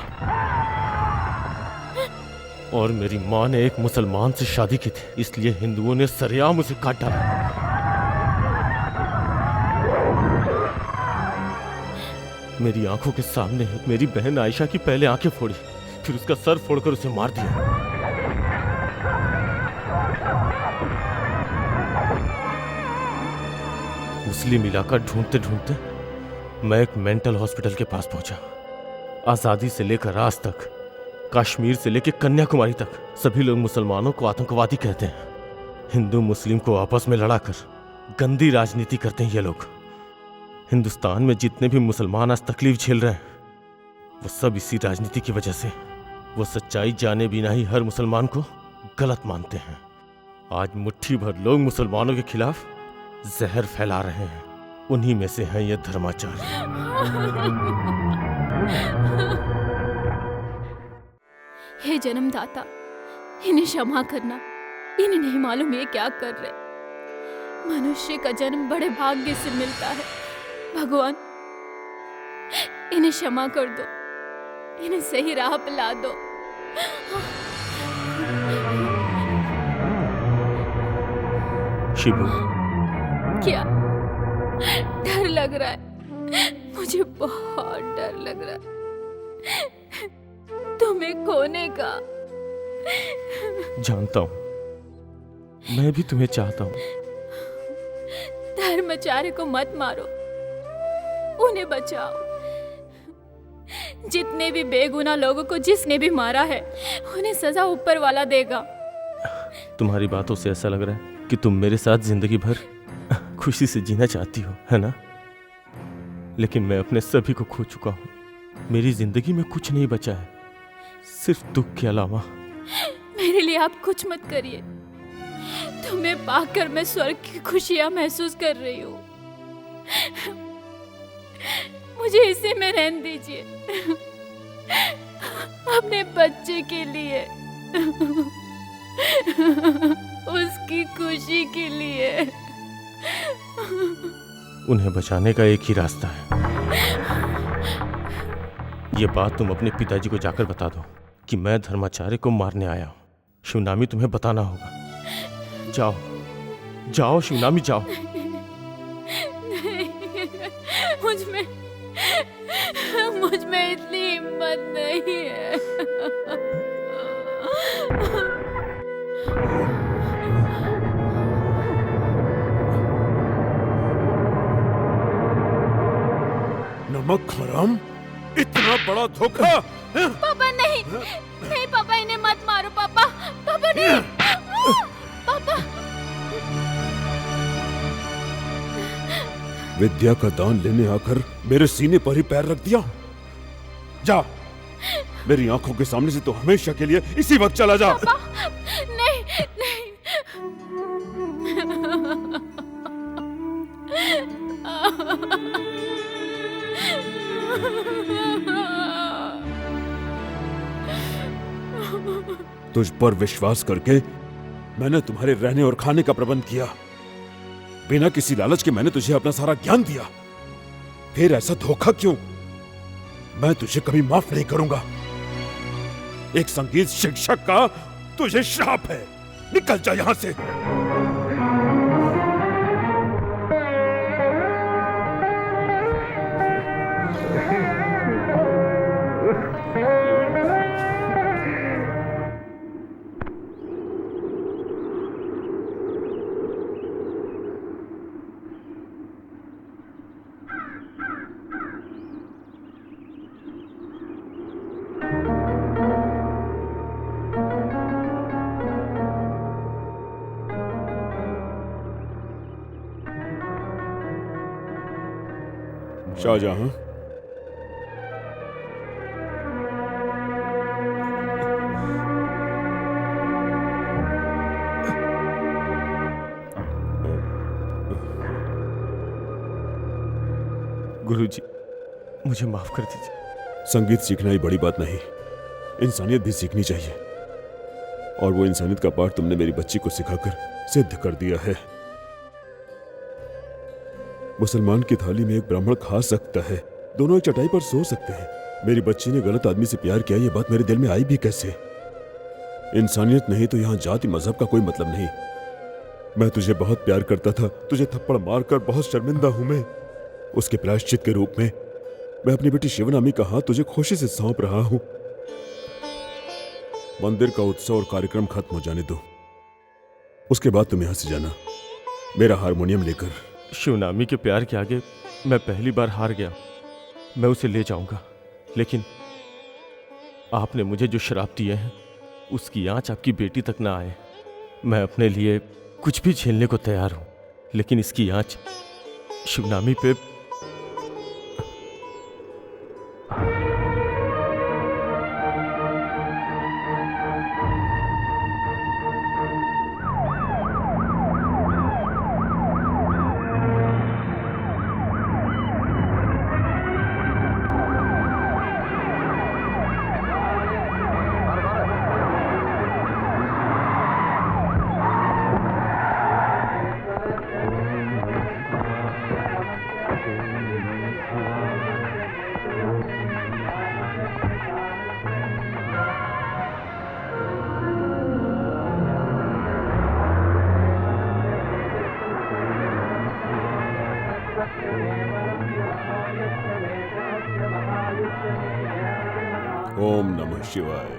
और मेरी माँ ने एक मुसलमान से शादी की थी, इसलिए हिंदुओं ने सरेआम उसे काट डाला। मेरी आंखों के सामने मेरी बहन आयशा की पहले आंखें फोड़ी, फिर उसका सर फोड़कर उसे मार दिया। मुस्लिम इलाका ढूंढते ढूंढते मैं एक मेंटल हॉस्पिटल के पास पहुंचा। आजादी से लेकर आज तक, कश्मीर से लेकर कन्याकुमारी तक सभी लोग मुसलमानों को आतंकवादी कहते हैं। हिंदू मुस्लिम को आपस में लड़ाकर गंदी राजनीति करते हैं ये लोग। हिंदुस्तान में जितने भी मुसलमान आज तकलीफ झेल रहे हैं वो सब इसी राजनीति की वजह से। वो सच्चाई जाने बिना ही हर मुसलमान को गलत मानते हैं। आज मुट्ठी भर लोग मुसलमानों के खिलाफ जहर फैला रहे हैं। उन्हीं में से हैं ये धर्माचार्य। हे जन्मदाता, इन्हें क्षमा करना। इन्हें नहीं मालूम ये क्या कर रहे। मनुष्य का जन्म बड़े भाग्य से मिलता है। भगवान, इन्हें क्षमा कर दो, इन्हें सही राह पे ला दो। शिबू, क्या डर लग रहा है? मुझे बहुत डर लग रहा है तुम्हें खोने का। जानता हूं, मैं भी तुम्हें चाहता हूं। धर्माचार्य को मत मारो, उन्हें बचाओ। जितने भी बेगुनाह लोगों को जिसने भी मारा है उन्हें सजा ऊपर वाला देगा। तुम्हारी बातों से ऐसा लग रहा है कि तुम मेरे साथ जिंदगी भर खुशी से जीना चाहती हो, है ना? लेकिन मैं अपने सभी को खो चुका हूं। मेरी जिंदगी में कुछ नहीं बचा है, सिर्फ दुख के अलावा। मेरे लिए आप कुछ मत करिए। तुम्हें पाकर मैं स्वर्ग की खुशियां महसूस कर रही हूँ। मुझे इसी में रहने दीजिए, अपने बच्चे के लिए, उसकी खुशी के लिए। उन्हें बचाने का एक ही रास्ता है। ये बात तुम अपने पिताजी को जाकर बता दो कि मैं धर्माचार्य को मारने आया हूँ। शिवनामी तुम्हें बताना होगा। जाओ जाओ शिवनामी, जाओ। मुझ में इतनी हिम्मत नहीं है। नमक हराम, इतना बड़ा धोखा। पापा नहीं, नहीं पापा, इन्हें मत मारो पापा। पापा नहीं, पापा। विद्या का दान लेने आकर मेरे सीने पर ही पैर रख दिया। जा, मेरी आंखों के सामने से तो हमेशा के लिए इसी वक्त चला जा। पापा, नहीं, नहीं। तुझ पर विश्वास करके मैंने तुम्हारे रहने और खाने का प्रबंध किया। बिना किसी लालच के मैंने तुझे अपना सारा ज्ञान दिया। फिर ऐसा धोखा क्यों? मैं तुझे कभी माफ नहीं करूंगा। एक संगीत शिक्षक का तुझे श्राप है। निकल जा यहां से। शाहजहां, गुरुजी, मुझे माफ कर दीजिए। संगीत सीखना ही बड़ी बात नहीं, इंसानियत भी सीखनी चाहिए। और वो इंसानियत का पाठ तुमने मेरी बच्ची को सिखाकर सिद्ध कर दिया है। मुसलमान की थाली में एक ब्राह्मण खा सकता है, दोनों एक चटाई पर सो सकते हैं। मेरी बच्ची ने गलत आदमी से प्यार किया, ये बात मेरे दिल में आई भी कैसे? इंसानियत नहीं तो यहाँ जाति मजहब का कोई मतलब नहीं। मैं तुझे बहुत प्यार करता था, तुझे थप्पड़ मारकर बहुत शर्मिंदा हूं मैं। उसके प्रायश्चित के रूप में मैं अपनी बेटी शिवनामी का हाथ तुझे खुशी से सौंप रहा हूं। मंदिर का उत्सव और कार्यक्रम खत्म हो जाने दो, उसके बाद तुम यहां से जाना मेरा हारमोनियम लेकर। शिवनामी के प्यार के आगे मैं पहली बार हार गया। मैं उसे ले जाऊंगा, लेकिन आपने मुझे जो श्राप दिए हैं उसकी आंच आपकी बेटी तक ना आए। मैं अपने लिए कुछ भी झेलने को तैयार हूं, लेकिन इसकी आंच शिवनामी पे। ओम नमः शिवाय।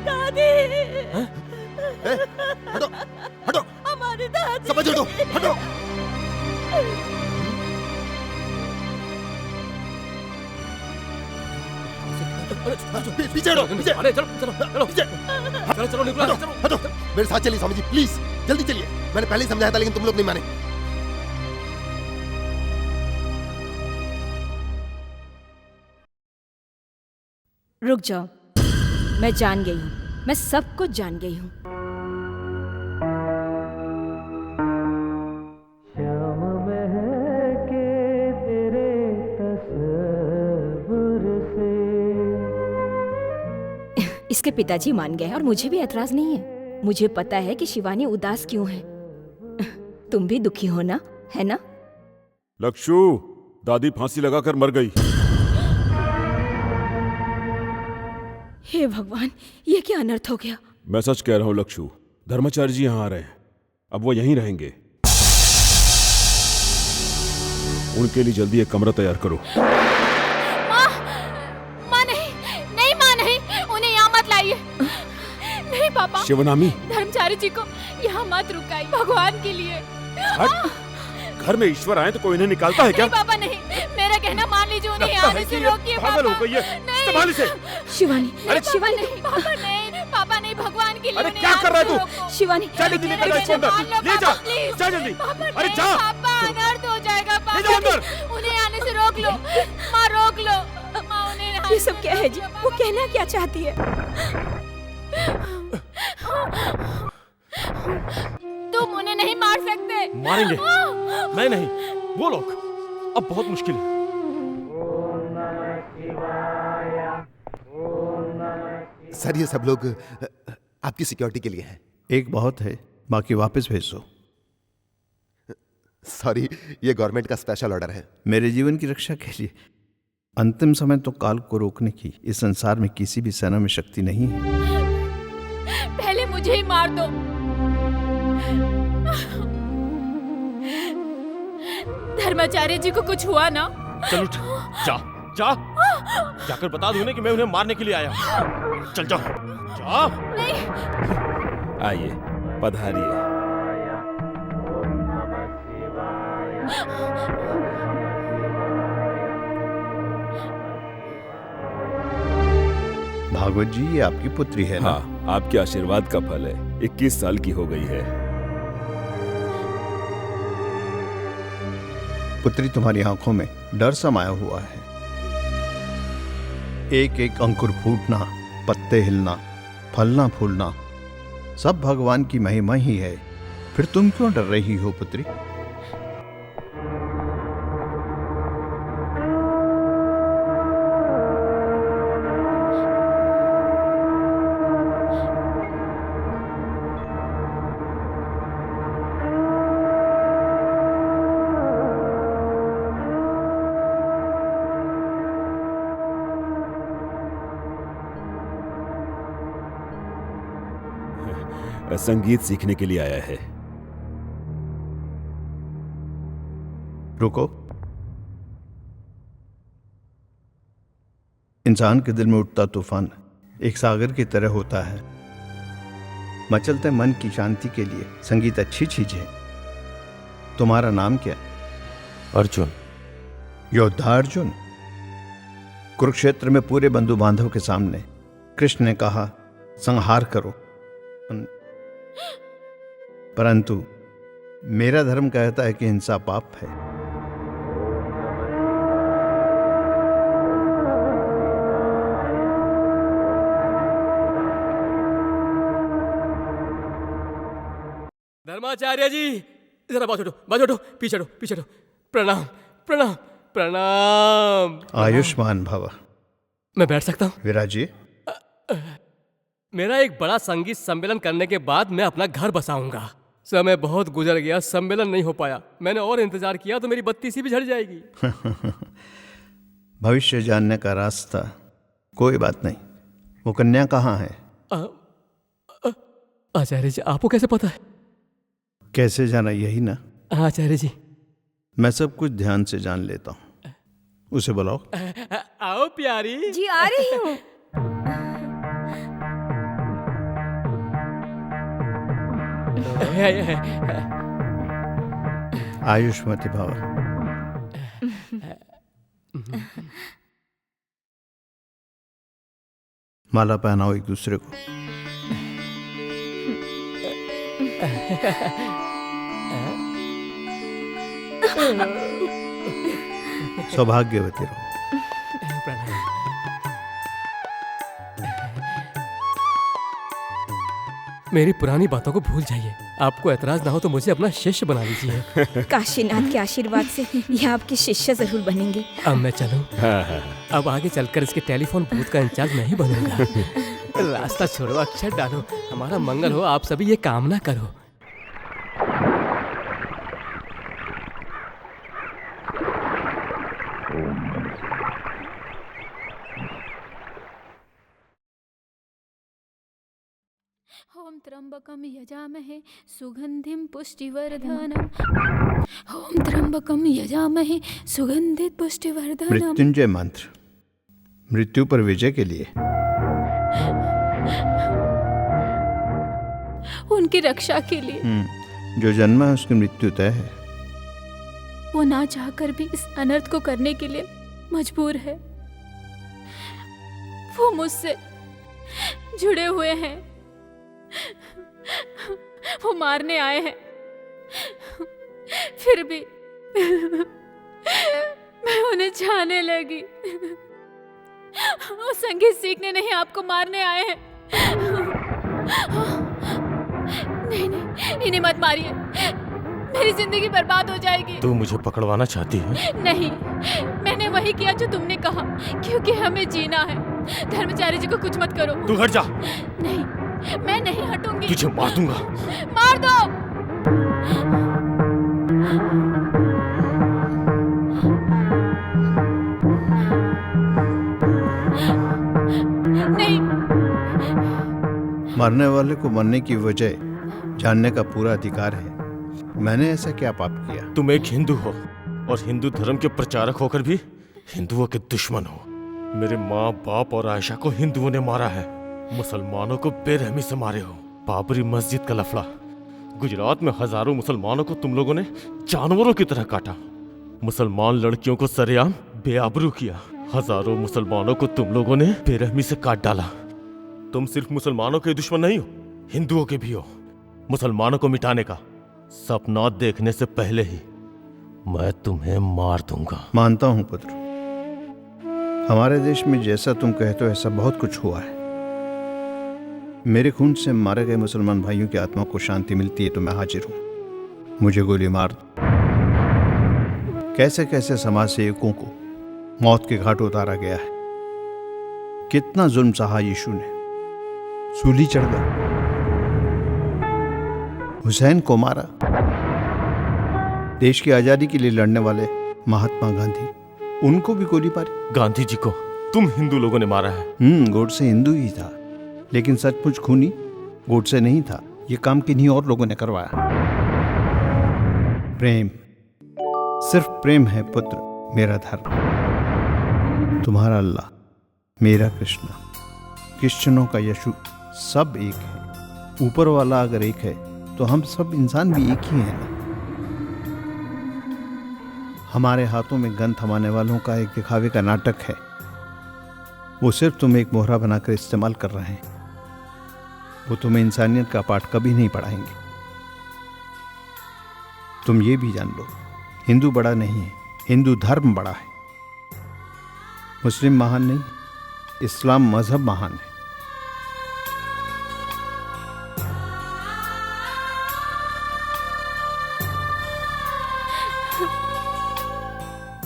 दादी, हटो हटो, हमारी दादी। समझ हटो हटो। पीछे हटो, पीछे। अरे चलो चलो चलो चलो चलो निकलो, चलो हटो, मेरे साथ चलिए स्वामी जी, प्लीज जल्दी चलिए। मैंने पहले ही समझाया था लेकिन तुम लोग नहीं माने। रुक जाओ, मैं जान गई हूँ, मैं सब कुछ जान गई हूँ। श्याम महके तेरे तस्वीर से। इसके पिताजी मान गए और मुझे भी ऐतराज नहीं है। मुझे पता है कि शिवानी उदास क्यों है। तुम भी दुखी हो ना, है ना? लक्षु, दादी फांसी लगाकर मर गई। हे भगवान, ये क्या अनर्थ हो गया। मैं सच कह रहा हूं लक्षु, धर्माचार्य जी यहाँ आ रहे हैं, अब वो यहीं रहेंगे। उनके लिए जल्दी एक कमरा तैयार करो। माँ नहीं, नहीं माँ नहीं, उन्हें यहाँ मत लाइए। नहीं पापा, शिवनामी, धर्मचारी जी को यहाँ मत रुकाइए, भगवान के लिए। घर में ईश्वर आए तो कोई इन्हें निकालता है क्या? नहीं पापा नहीं, मेरा कहना मान लीजिए, उन्हें यहाँ आने से रोकिए पापा। पागल हो गई है, संभाल इसे। शिवानी, अरे शिवानी नहीं, पापा नहीं, पापा नहीं, भगवान के लिए। अरे क्या कर रहा है तू? शिवानी, जा जल्दी लेकर जा इसको अंदर, ले जा, जा जल्दी। अरे जा, पापा अनर्थ हो जाएगा ले जाओ पापा, अंदर। उन्हें आने से रोक लो, माँ रोक लो, माँ उन्हें। ये सब क्या है जी? वो कहना क्या चाहती है? तुम उन्हें नहीं मार सकते। मारेंगे, मैं नहीं, वो लोग। अब बहुत मुश्किल है। सर ये सब लोग आपकी सिक्योरिटी के लिए हैं। एक बहुत है, बाकी वापस भेज दो। सॉरी, ये गवर्नमेंट का स्पेशल ऑर्डर है। मेरे जीवन की रक्षा के लिए। अंतिम समय तो काल को रोकने की इस संसार में किसी भी सेना में शक्ति नहीं है। पहले मुझे ही मार दो। धर्माचार्य जी को कुछ हुआ ना? चल उठ, जा जा, जाकर बता दो उन्हें कि मैं उन्हें मारने के लिए आया हूं। चल जाओ, जा। नहीं। आइए, पधारिए। भागवत जी, ये आपकी पुत्री है ना? हाँ, आपके आशीर्वाद का फल है। 21 साल की हो गई है। पुत्री, तुम्हारी आंखों में डर समाया हुआ है। एक एक अंकुर फूटना, पत्ते हिलना, फलना फूलना, सब भगवान की महिमा ही है। फिर तुम क्यों डर रही हो पुत्री? वह संगीत सीखने के लिए आया है। रुको। इंसान के दिल में उठता तूफान एक सागर की तरह होता है। मचलते मन की शांति के लिए संगीत अच्छी चीज है। तुम्हारा नाम क्या? अर्जुन। योद्धा अर्जुन। कुरुक्षेत्र में पूरे बंधु बांधव के सामने कृष्ण ने कहा संहार करो, परंतु मेरा धर्म कहता है कि हिंसा पाप है। धर्माचार्य जी जरा बाजू हटो, पीछे हटो। प्रणाम प्रणाम प्रणाम। आयुष्मान भव। मैं बैठ सकता हूँ? विराज जी, मेरा एक बड़ा संगीत सम्मेलन करने के बाद मैं अपना घर बसाऊंगा। समय बहुत गुजर गया, सम्मेलन नहीं हो पाया। मैंने और इंतजार किया तो मेरी बत्ती सी भी झड़ जाएगी। भविष्य जानने का रास्ता। कोई बात नहीं। वो कन्या कहाँ है? आचार्य जी आपको कैसे पता है? कैसे जाना, यही ना? आचार्य जी मैं सब कुछ ध्यान से जान लेता हूँ। उसे बुलाओ। आओ प्यारी जी आ रही हूँ। आयुष्मती भव। माला पहनाओ एक दूसरे को। सौभाग्यवती रहो। मेरी पुरानी बातों को भूल जाइए। आपको एतराज ना हो तो मुझे अपना शिष्य बना लीजिए। काशीनाथ के आशीर्वाद से ये आपके शिष्य जरूर बनेंगे। अब मैं चलूं? अब आगे चलकर इसके टेलीफोन बूथ का इंचार्ज मैं ही बनूंगा। रास्ता छोड़ो, अक्षर डालो, हमारा मंगल हो, आप सभी ये कामना करो। ओम त्र्यंबकम यजामहे सुगंधिम पुष्टिवर्धनम। ओम त्र्यंबकम यजामहे सुगंधित पुष्टिवर्धनम। मृत्युंजय मंत्र मृत्यु पर विजय के लिए। उनकी रक्षा के लिए। जो जन्मा है उसकी मृत्यु तय है। वो ना चाहकर भी इस अनर्थ को करने के लिए मजबूर है। वो मुझसे जुड़े हुए हैं। वो मारने आए हैं, फिर भी मैं उन्हें चाहने लगी। वो संगीत सीखने नहीं, आपको मारने आए हैं। नहीं, इन्हें मत मारिए, मेरी जिंदगी बर्बाद हो जाएगी। तू मुझे पकड़वाना चाहती है? नहीं, मैंने वही किया जो तुमने कहा, क्योंकि हमें जीना है। धर्माचार्य जी को कुछ मत करो। तू हट जा। नहीं, मैं नहीं हटूंगी। तुझे मार दूंगा। मार दो। नहीं। मरने वाले को मरने की वजह जानने का पूरा अधिकार है। मैंने ऐसा क्या पाप किया? तुम एक हिंदू हो और हिंदू धर्म के प्रचारक होकर भी हिंदुओं के दुश्मन हो। मेरे माँ बाप और आयशा को हिंदुओं ने मारा है। मुसलमानों को बेरहमी से मारे हो। बाबरी मस्जिद का लफड़ा, गुजरात में हजारों मुसलमानों को तुम लोगों ने जानवरों की तरह काटा। मुसलमान लड़कियों को सरेआम बेआबरू किया। हजारों मुसलमानों को तुम लोगों ने बेरहमी से काट डाला। तुम सिर्फ मुसलमानों के दुश्मन नहीं हो, हिंदुओं के भी हो। मुसलमानों को मिटाने का सपना देखने से पहले ही मैं तुम्हें मार दूंगा। मानता हूं पुत्र, हमारे देश में जैसा तुम कहते हो ऐसा बहुत कुछ हुआ है। मेरे खून से मारे गए मुसलमान भाइयों की आत्मा को शांति मिलती है तो मैं हाजिर हूं। मुझे गोली मार दो। कैसे कैसे समाज सेवकों को मौत के घाट उतारा गया है। कितना जुल्म सहा यीशु ने। सूली चढ़ गया, हुसैन को मारा। देश की आजादी के लिए लड़ने वाले महात्मा गांधी, उनको भी गोली मारी। गांधी जी को तुम हिंदू लोगों ने मारा है। गोडसे हिंदू ही था, लेकिन सचमुच खूनी गोडसे नहीं था। ये काम किन्हीं और लोगों ने करवाया। प्रेम, सिर्फ प्रेम है पुत्र मेरा धर्म। तुम्हारा अल्लाह, मेरा कृष्ण, क्रिश्चियनों का यीशु, सब एक है। ऊपर वाला अगर एक है तो हम सब इंसान भी एक ही हैं ना। हमारे हाथों में गन थमाने वालों का एक दिखावे का नाटक है। वो सिर्फ तुम्हें एक मोहरा बनाकर इस्तेमाल कर रहे हैं। वो तुम्हें इंसानियत का पाठ कभी नहीं पढ़ाएंगे। तुम ये भी जान लो, हिंदू बड़ा नहीं है, हिंदू धर्म बड़ा है। मुस्लिम महान नहीं, इस्लाम मजहब महान है।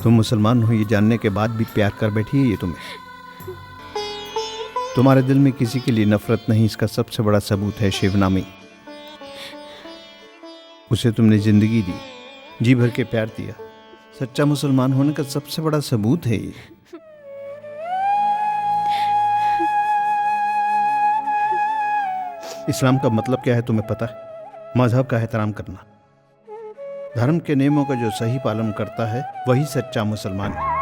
तुम मुसलमान हो ये जानने के बाद भी प्यार कर बैठी है ये तुम्हें। तुम्हारे दिल में किसी के लिए नफरत नहीं, इसका सबसे बड़ा सबूत है शिवनामी। उसे तुमने जिंदगी दी, जी भर के प्यार दिया। सच्चा मुसलमान होने का सबसे बड़ा सबूत है ये। इस्लाम का मतलब क्या है तुम्हें पता है? मजहब का एहतराम करना। धर्म के नियमों का जो सही पालन करता है वही सच्चा मुसलमान है।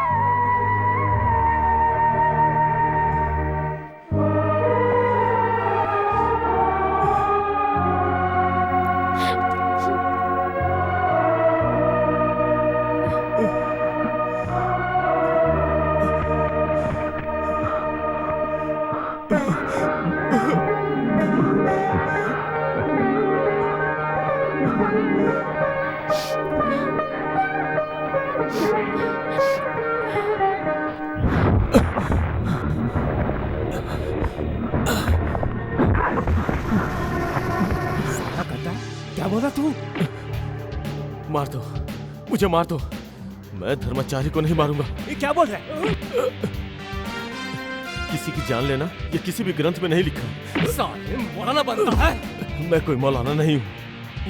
क्या बोला तू? मार दो, मुझे मार दो। मैं धर्माचार्य को नहीं मारूंगा। ये क्या बोल रहा है? किसी की जान लेना ये किसी भी ग्रंथ में नहीं लिखा। साले मौलाना बनता है। मैं कोई मौलाना नहीं हूँ,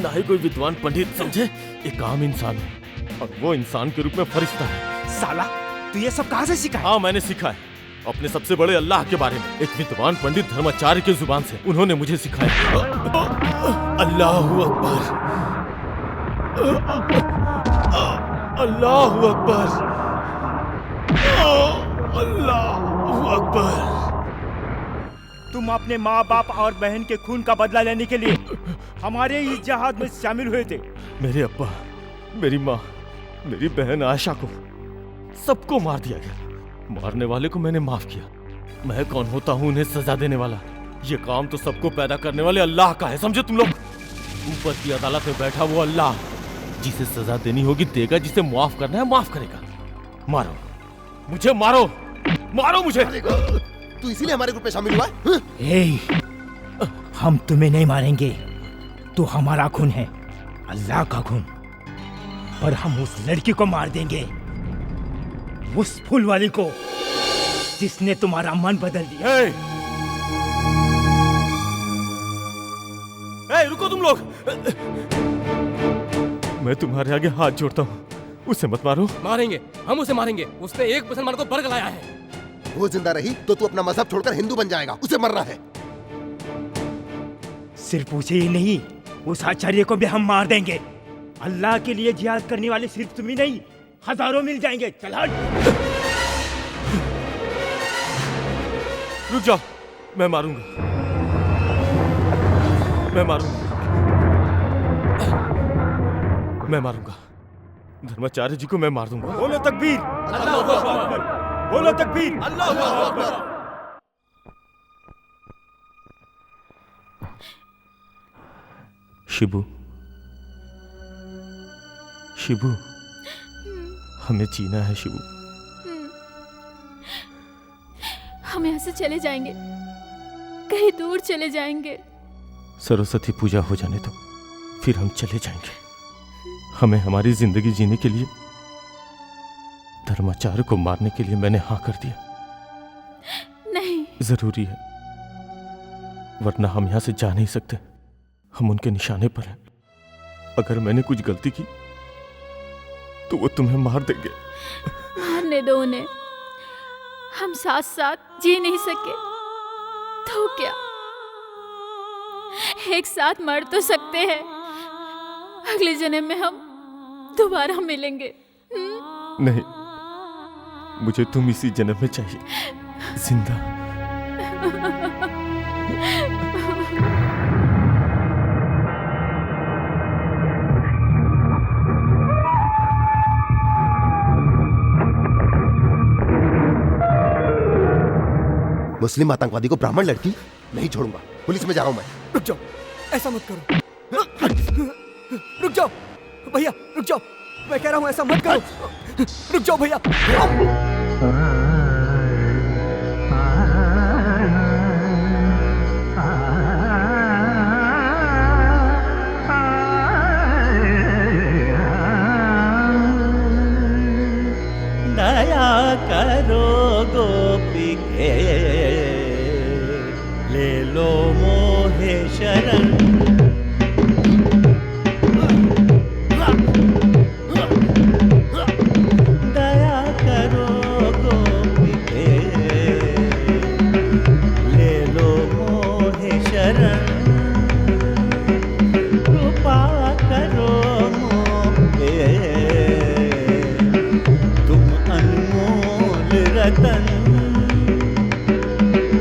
ना ही कोई विद्वान पंडित, समझे? एक आम इंसान हूँ और वो इंसान के रूप में फरिश्ता है। साला तू ये सब कहाँ से सीखा? हाँ, मैंने सीखा है अपने सबसे बड़े अल्लाह के बारे में। एक विद्वान पंडित धर्माचार्य की जुबान से उन्होंने मुझे सिखाया। अल्लाहु अकबर, अल्लाहु अकबर, अल्लाहु अकबर। तुम अपने माँ बाप और बहन के खून का बदला लेने के लिए हमारे इस जहाद में शामिल हुए थे। मेरे अब्बा, मेरी माँ, मेरी बहन आयशा को सबको मार दिया गया। मारने वाले को मैंने माफ किया। मैं कौन होता हूँ उन्हें सजा देने वाला? ये काम तो सबको पैदा करने वाले अल्लाह का है, समझे तुम लोग? ऊपर की अदालत में बैठा वो अल्लाह, जिसे सजा देनी होगी देगा, जिसे माफ करना है माफ करेगा। मारो मुझे, मारो, मारो मुझे। तू इसीलिए हमारे ग्रुप में शामिल हुआ है? हम तुम्हें नहीं मारेंगे, तो हमारा खून है, अल्लाह का खून। पर हम उस लड़की को मार देंगे, उस फूल वाली को जिसने तुम्हारा मन बदल दिया। रुको तुम लोग, मैं तुम्हारे आगे हाथ जोड़ता हूँ, उसे मत मारो। मारेंगे, हम उसे मारेंगे। उसने एक मुसलमान को बर्ग लाया है। वो जिंदा रही तो तू अपना मजहब छोड़कर हिंदू बन जाएगा। उसे मरना है। सिर्फ उसे ही नहीं, उस आचार्य को भी हम मार देंगे। अल्लाह के लिए जिहाद करने वाले सिर्फ तुम ही नहीं, हजारों मिल जाएंगे। चल हट। रुक जाओ, मैं मारूंगा, मैं मारूंगा, मैं मारूंगा। धर्माचार्य जी को मैं मार दूंगा। बोलो तकबीर, अल्लाहू अकबर, बोलो तकबीर, अल्लाहू अकबर। शिबू, शिबू, हमें जीना है शिबू। हम यहाँ से चले जाएंगे, कहीं दूर चले जाएंगे। सरस्वती पूजा हो जाने दो, फिर हम चले जाएंगे। हमें हमारी जिंदगी जीने के लिए, धर्माचार्य को मारने के लिए मैंने हाँ कर दिया। नहीं, जरूरी है, वरना हम यहाँ से जा नहीं सकते। हम उनके निशाने पर हैं। अगर मैंने कुछ गलती की तो वो तुम्हें मार देंगे। मारने दो उन्हें, हम साथ साथ जी नहीं सके तो क्या? एक साथ मर तो सकते हैं, अगले जन्म में हम दोबारा मिलेंगे। नहीं, मुझे तुम इसी जन्म में चाहिए, जिंदा। मुस्लिम आतंकवादी को ब्राह्मण लड़की नहीं छोड़ूंगा। पुलिस में जा रहा हूं मैं। रुक जाओ, ऐसा मत करो। रुक जाओ भैया, रुक जाओ, मैं कह रहा हूं ऐसा मत करो। रुक जाओ भैया। दया करो गोपी के, ले लो मोहे शरण। दया करो गोपी के, ले लो मोहे शरण। कृपा करो मोहे, रतन।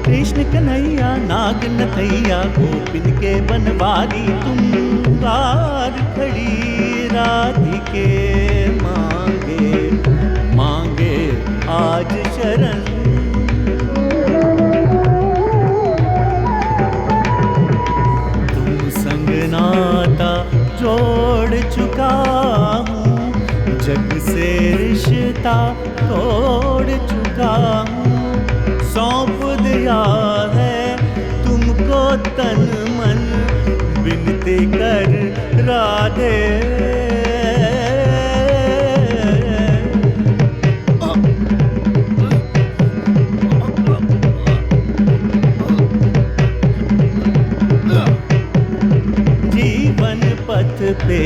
कृष्ण कन्हैया नाग नथैया, गोपिन के बनवारी तुम। द्वार खड़ी राधिके मांगे, मांगे आज शरण। तुम संग नाता जोड़ चुका हूँ, जग से रिश्ता तोड़ चुका हूँ। सौंप दिया है तुमको तन मन, विनती कर राधे। जीवन पथ पे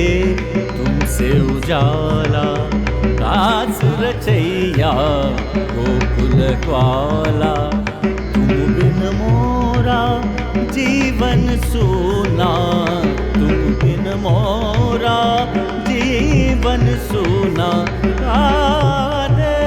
तुमसे उजाला, दास रचैया गोकुल ग्वाला। तुम बिन मोरा जीवन सूना, तुम बिन मोरा जीवन सूना। राधे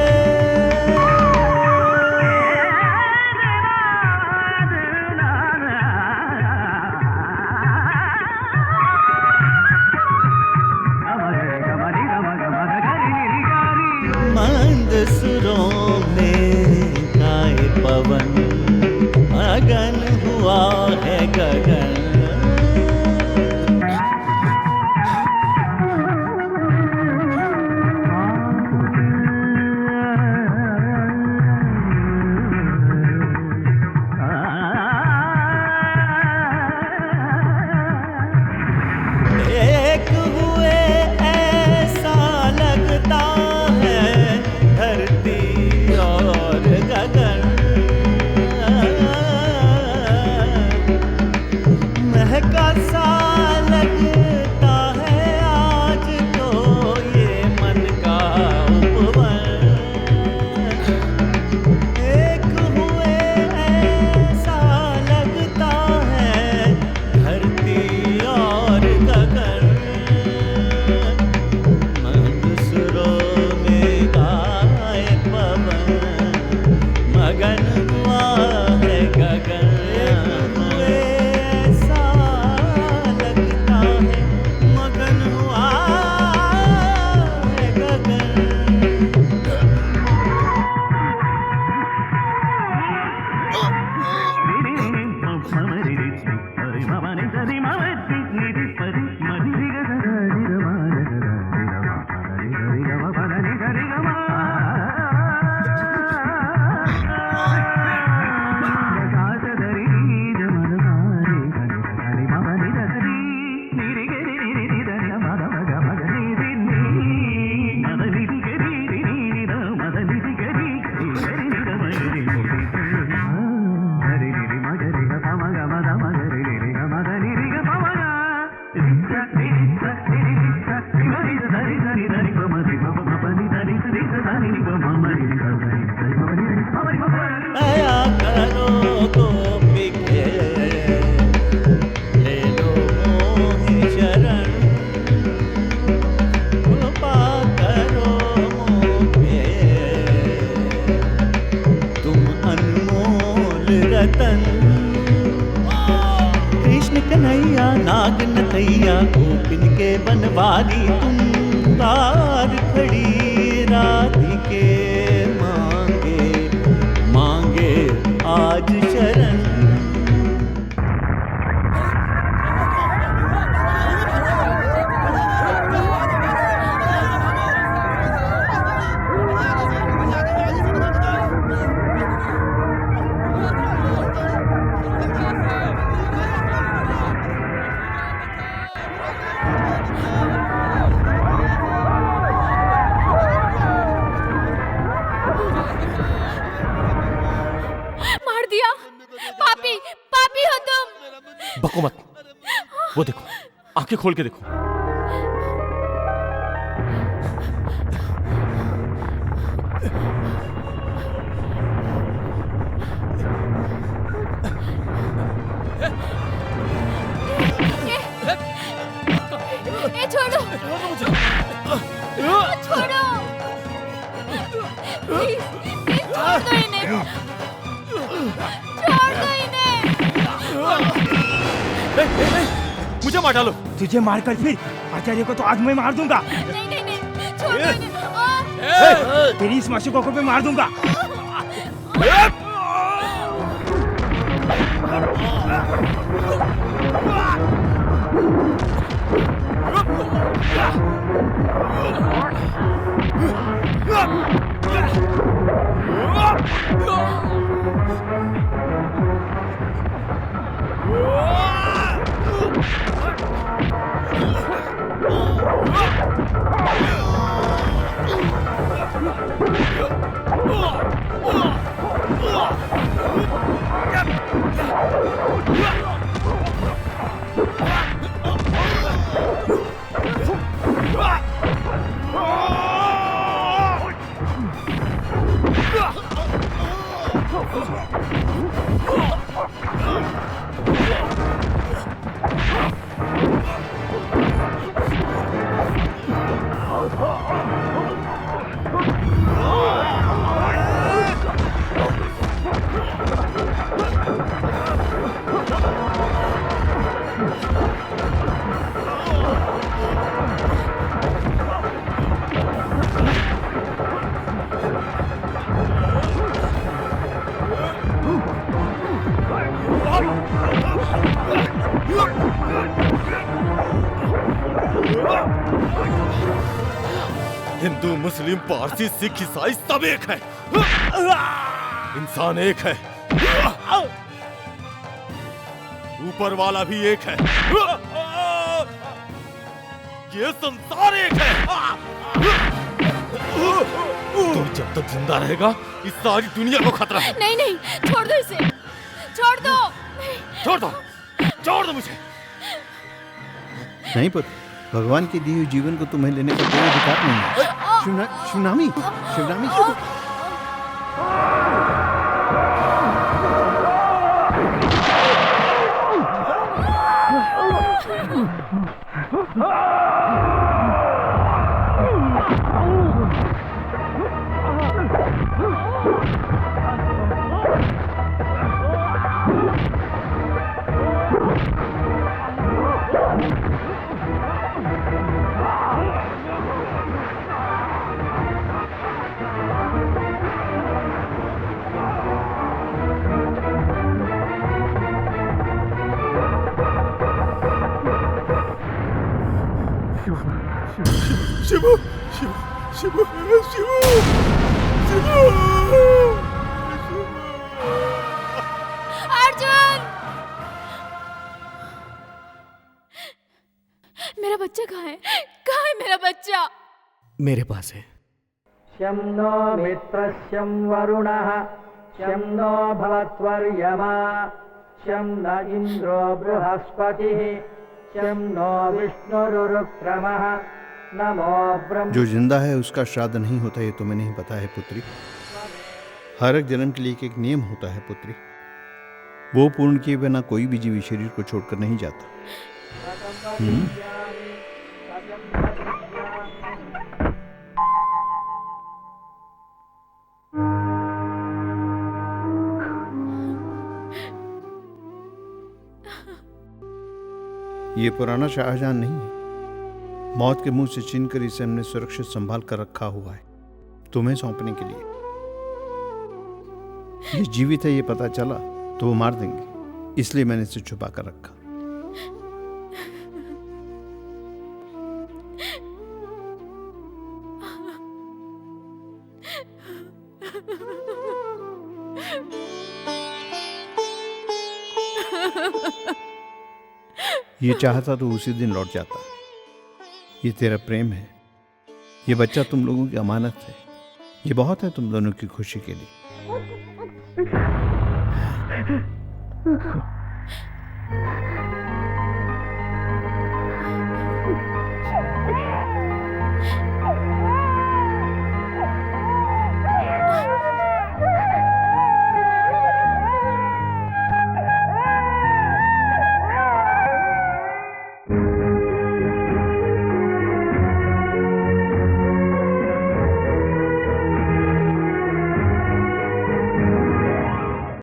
मंद सुरों में गाए पवन, मगन हुआ है गगन। एक हुए ऐसा लगता है धरती और गगन। महका सा लगता है आज तो ये मन का उपवन। एक हुए ऐसा लगता है धरती और गगन। मंद सुरों में गाए पवन, मगन हुआ है गगन। ऐसा लगता है मगन हुआ है गगन। दया करो गोपी के, ले लो कैया गोपिन के बनवारी तुम तार खड़ी राधिके मांगे मांगे आज शरण। मार दिया। पापी पापी हो तुम। बको मत, वो देखो, आंखें खोल के देखो। ए छोड़ो मुझे, छोड़ो प्लीज, छोड़ दो इन्हें, छोड़ दो इन्हें। मुझे मार डालो। तुझे मारकर फिर आचार्य को तो आज मैं मार दूंगा। नहीं नहीं नहीं, छोड़ दो इन्हें। तेरी इस मासूकों को मैं मार दूंगा। हिंदू मुस्लिम पारसी सिख ईसाई सब एक है, इंसान एक है, ऊपर वाला भी एक है, ये संसार एक है। तो जब तक जिंदा रहेगा इस सारी दुनिया को खतरा है। नहीं नहीं, छोड़ दो इसे, छोड़ दो। छोड़ दो, छोड़ दो मुझे। नहीं पुत्र, भगवान के दिए हुए जीवन को तुम्हें लेने का कोई अधिकार नहीं है। शिवनामी, शिवनामी। शिवू, शिवू, शिवू, शिवू, शिवू। अर्जुन, मेरा बच्चा कहाँ है? कहाँ है मेरा बच्चा? मेरे पास है। शं नो मित्रस्यं वरुणः शं नो भवत्वर्यमा शं न इन्द्रो बृहस्पतिः शं नो विष्णुरुक्रमः नमो ब्रह्म। जो जिंदा है उसका श्राद्ध नहीं होता, ये तुम्हें नहीं पता है पुत्री। हर एक जन्म के लिए एक नियम होता है पुत्री, वो पूर्ण किए बिना कोई भी जीवी शरीर को छोड़कर नहीं जाता। ये पुराना शाहजहां नहीं है। मौत के मुंह से छीनकर इसे हमने सुरक्षित संभाल कर रखा हुआ है तुम्हें सौंपने के लिए। ये जीवित है ये पता चला तो वो मार देंगे, इसलिए मैंने इसे छुपा कर रखा। ये चाहता तो उसी दिन लौट जाता। ये तेरा प्रेम है, ये बच्चा तुम लोगों की अमानत है, ये बहुत है तुम दोनों की खुशी के लिए।